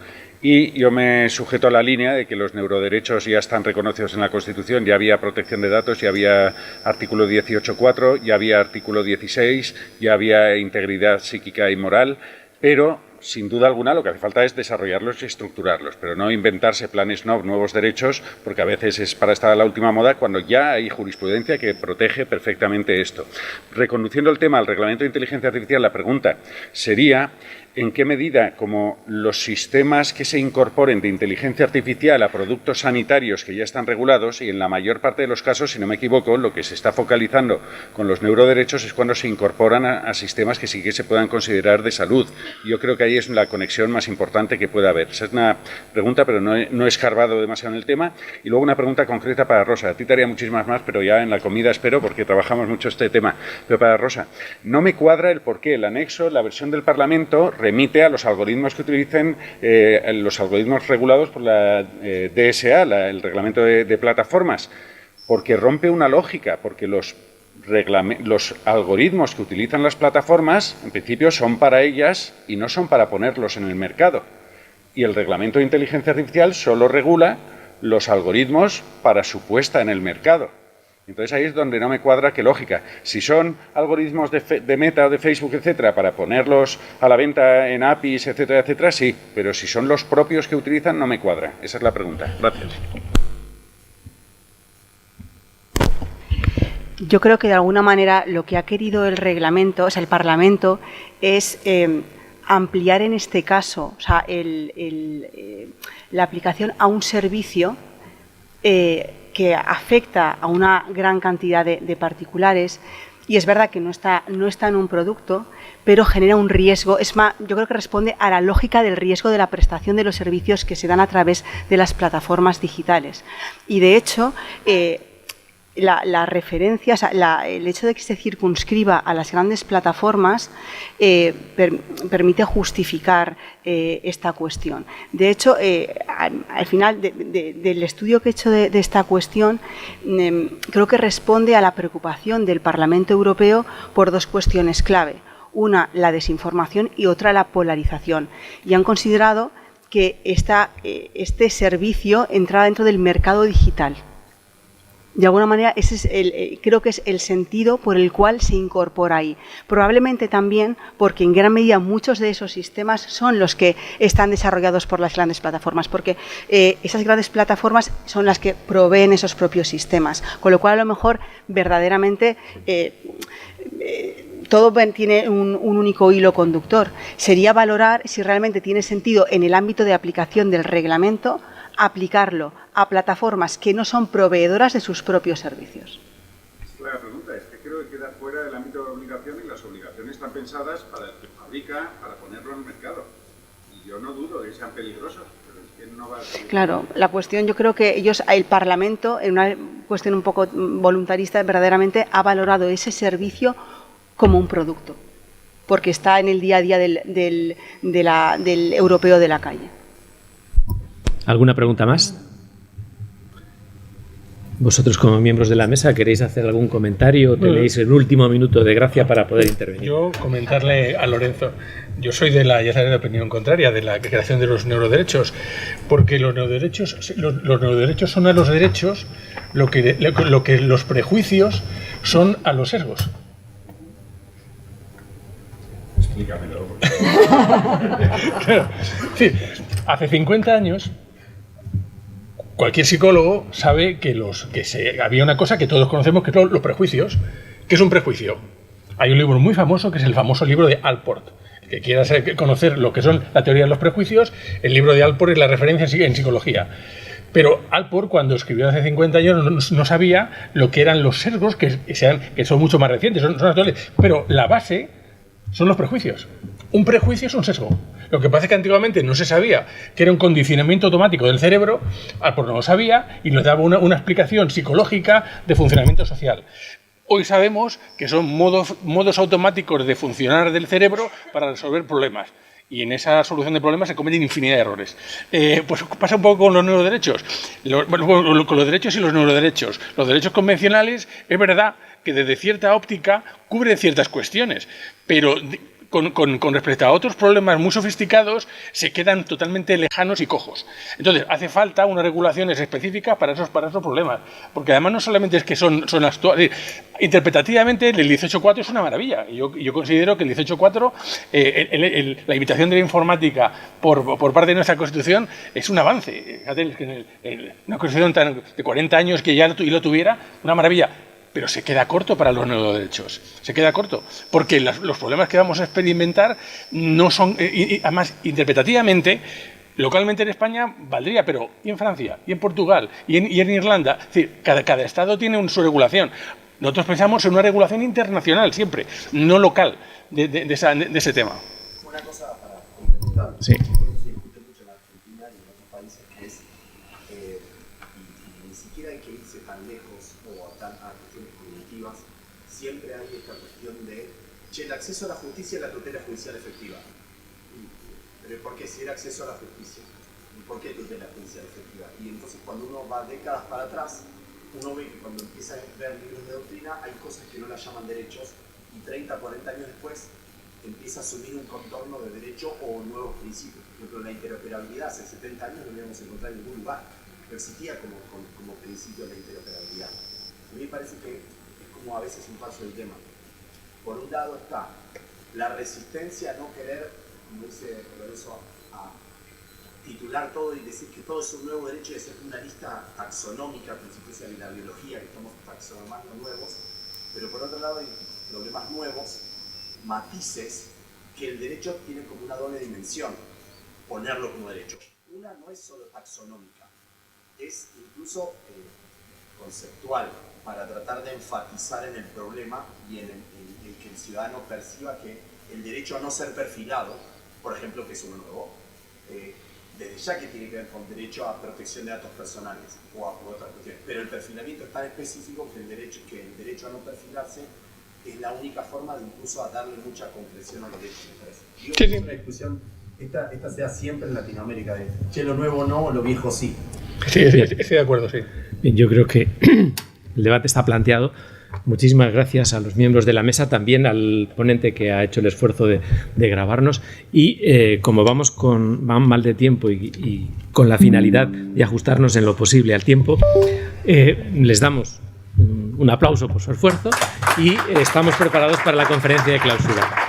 Y yo me sujeto a la línea de que los neuroderechos ya están reconocidos en la Constitución, ya había protección de datos, ya había artículo 18.4, ya había artículo 16, ya había integridad psíquica y moral, pero sin duda alguna lo que hace falta es desarrollarlos y estructurarlos, pero no inventarse planes nuevos derechos, porque a veces es para estar a la última moda cuando ya hay jurisprudencia que protege perfectamente esto. Reconduciendo el tema al Reglamento de Inteligencia Artificial, la pregunta sería: ¿en qué medida, como los sistemas que se incorporen de inteligencia artificial a productos sanitarios que ya están regulados, y en la mayor parte de los casos, si no me equivoco, lo que se está focalizando con los neuroderechos es cuando se incorporan a sistemas que sí que se puedan considerar de salud? Yo creo que ahí es la conexión más importante que puede haber. Esa es una pregunta, pero no he escarbado demasiado en el tema. Y luego una pregunta concreta para Rosa. A ti te haría muchísimas más, pero ya en la comida espero, porque trabajamos mucho este tema. Pero para Rosa, no me cuadra el por qué el anexo, la versión del Parlamento, remite a los algoritmos que utilicen los algoritmos regulados por la DSA, el reglamento de plataformas, porque rompe una lógica, porque los algoritmos que utilizan las plataformas, en principio, son para ellas y no son para ponerlos en el mercado. Y el reglamento de inteligencia artificial solo regula los algoritmos para su puesta en el mercado. Entonces ahí es donde no me cuadra qué lógica. Si son algoritmos de Meta o de Facebook, etcétera, para ponerlos a la venta en APIs, etcétera, etcétera, sí. Pero si son los propios que utilizan, no me cuadra. Esa es la pregunta. Gracias. Yo creo que de alguna manera lo que ha querido el reglamento, o sea, el Parlamento, es ampliar en este caso, o sea, la aplicación a un servicio que afecta a una gran cantidad de particulares, y es verdad que no está en un producto, pero genera un riesgo. Es más, yo creo que responde a la lógica del riesgo de la prestación de los servicios que se dan a través de las plataformas digitales. Y de hecho, la referencia, o sea, el hecho de que se circunscriba a las grandes plataformas permite justificar esta cuestión. De hecho, al final del estudio que he hecho de esta cuestión, creo que responde a la preocupación del Parlamento Europeo por dos cuestiones clave. Una, la desinformación, y otra, la polarización. Y han considerado que este servicio entra dentro del mercado digital. De alguna manera, ese es creo que es el sentido por el cual se incorpora ahí. Probablemente también porque en gran medida muchos de esos sistemas son los que están desarrollados por las grandes plataformas, porque esas grandes plataformas son las que proveen esos propios sistemas. Con lo cual, a lo mejor, verdaderamente, todo tiene un único hilo conductor. Sería valorar si realmente tiene sentido, en el ámbito de aplicación del reglamento, aplicarlo a plataformas que no son proveedoras de sus propios servicios. La pregunta es que creo que queda fuera del ámbito de obligación, y las obligaciones están pensadas para el que fabrica, para ponerlo en el mercado. Y yo no dudo de que sean peligrosos, pero es que no va a ser... Claro, la cuestión, yo creo que el Parlamento, en una cuestión un poco voluntarista, verdaderamente ha valorado ese servicio como un producto, porque está en el día a día del europeo de la calle. ¿Alguna pregunta más? Vosotros, como miembros de la mesa, ¿queréis hacer algún comentario? ¿Tenéis el último minuto de gracia para poder intervenir? Yo comentarle a Lorenzo, yo soy de la opinión contraria, de la creación de los neuroderechos, porque los neuroderechos son a los derechos lo que los prejuicios son a los sesgos. Explícamelo. Claro, sí, hace 50 años cualquier psicólogo sabe que había una cosa que todos conocemos, que son los prejuicios. ¿Qué es un prejuicio? Hay un libro muy famoso, que es el famoso libro de Allport. El que quiera conocer lo que son la teoría de los prejuicios, el libro de Allport es la referencia en psicología. Pero Allport, cuando escribió hace 50 años, no sabía lo que eran los sesgos, que son mucho más recientes, son actuales. Pero la base son los prejuicios. Un prejuicio es un sesgo. Lo que pasa es que antiguamente no se sabía que era un condicionamiento automático del cerebro, Allport no lo sabía y nos daba una explicación psicológica de funcionamiento social. Hoy sabemos que son modos automáticos de funcionar del cerebro para resolver problemas. Y en esa solución de problemas se cometen infinidad de errores. Pues pasa un poco con los neuroderechos. Con los derechos y los neuroderechos. Los derechos convencionales, es verdad que desde cierta óptica cubren ciertas cuestiones, pero con respecto a otros problemas muy sofisticados se quedan totalmente lejanos y cojos. Entonces hace falta unas regulaciones específicas para esos problemas, porque además no solamente es que son actuales, interpretativamente el 18.4 es una maravilla. Yo considero que el 18.4, la limitación de la informática por parte de nuestra Constitución es un avance. Fíjate, una Constitución de 40 años que ya lo tuviera, una maravilla. Pero se queda corto para los neuroderechos. Se queda corto. Porque los problemas que vamos a experimentar no son... además, interpretativamente, localmente en España valdría, pero ¿y en Francia? ¿Y en Portugal? ¿Y en Irlanda? Es decir, cada estado tiene su regulación. Nosotros pensamos en una regulación internacional siempre, no local, de ese tema. Una cosa para complementar. Sí. Se discute mucho en Argentina y en otros países que es, y ni siquiera hay que irse tan lejos o a cuestiones cognitivas, siempre hay esta cuestión de, el acceso a la justicia y la tutela judicial efectiva. Pero ¿por qué? Si era acceso a la justicia, ¿y por qué tutela judicial efectiva? Y entonces cuando uno va décadas para atrás, uno ve que cuando empieza a ver libros de doctrina hay cosas que no las llaman derechos y 30, 40 años después empieza a asumir un contorno de derecho o nuevos principios. Por ejemplo, la interoperabilidad hace 70 años no lo íbamos a encontrar en ningún lugar, no existía como principio la interoperabilidad. A mí me parece que es como a veces un paso del tema. Por un lado está la resistencia a no querer, como dice Lorenzo, a titular todo y decir que todo es un nuevo derecho y hacer una lista taxonómica, principio de la biología, que estamos taxonomando nuevos, pero por otro lado hay problemas nuevos, matices, que el derecho tiene como una doble dimensión, ponerlo como derecho. Una no es solo taxonómica, es incluso conceptual, para tratar de enfatizar en el problema y en el que el ciudadano perciba que el derecho a no ser perfilado, por ejemplo, que es uno nuevo, desde ya que tiene que ver con derecho a protección de datos personales o a otras cuestiones, pero el perfilamiento es tan específico que el derecho a no perfilarse es la única forma de incluso a darle mucha concreción a los derechos. Digo que es una discusión, esta sea siempre en Latinoamérica, de che, lo nuevo no, lo viejo sí. Sí, estoy de acuerdo, sí. Bien, yo creo que el debate está planteado. Muchísimas gracias a los miembros de la mesa, también al ponente que ha hecho el esfuerzo de grabarnos y como vamos mal de tiempo y con la finalidad de ajustarnos en lo posible al tiempo, les damos un aplauso por su esfuerzo y estamos preparados para la conferencia de clausura.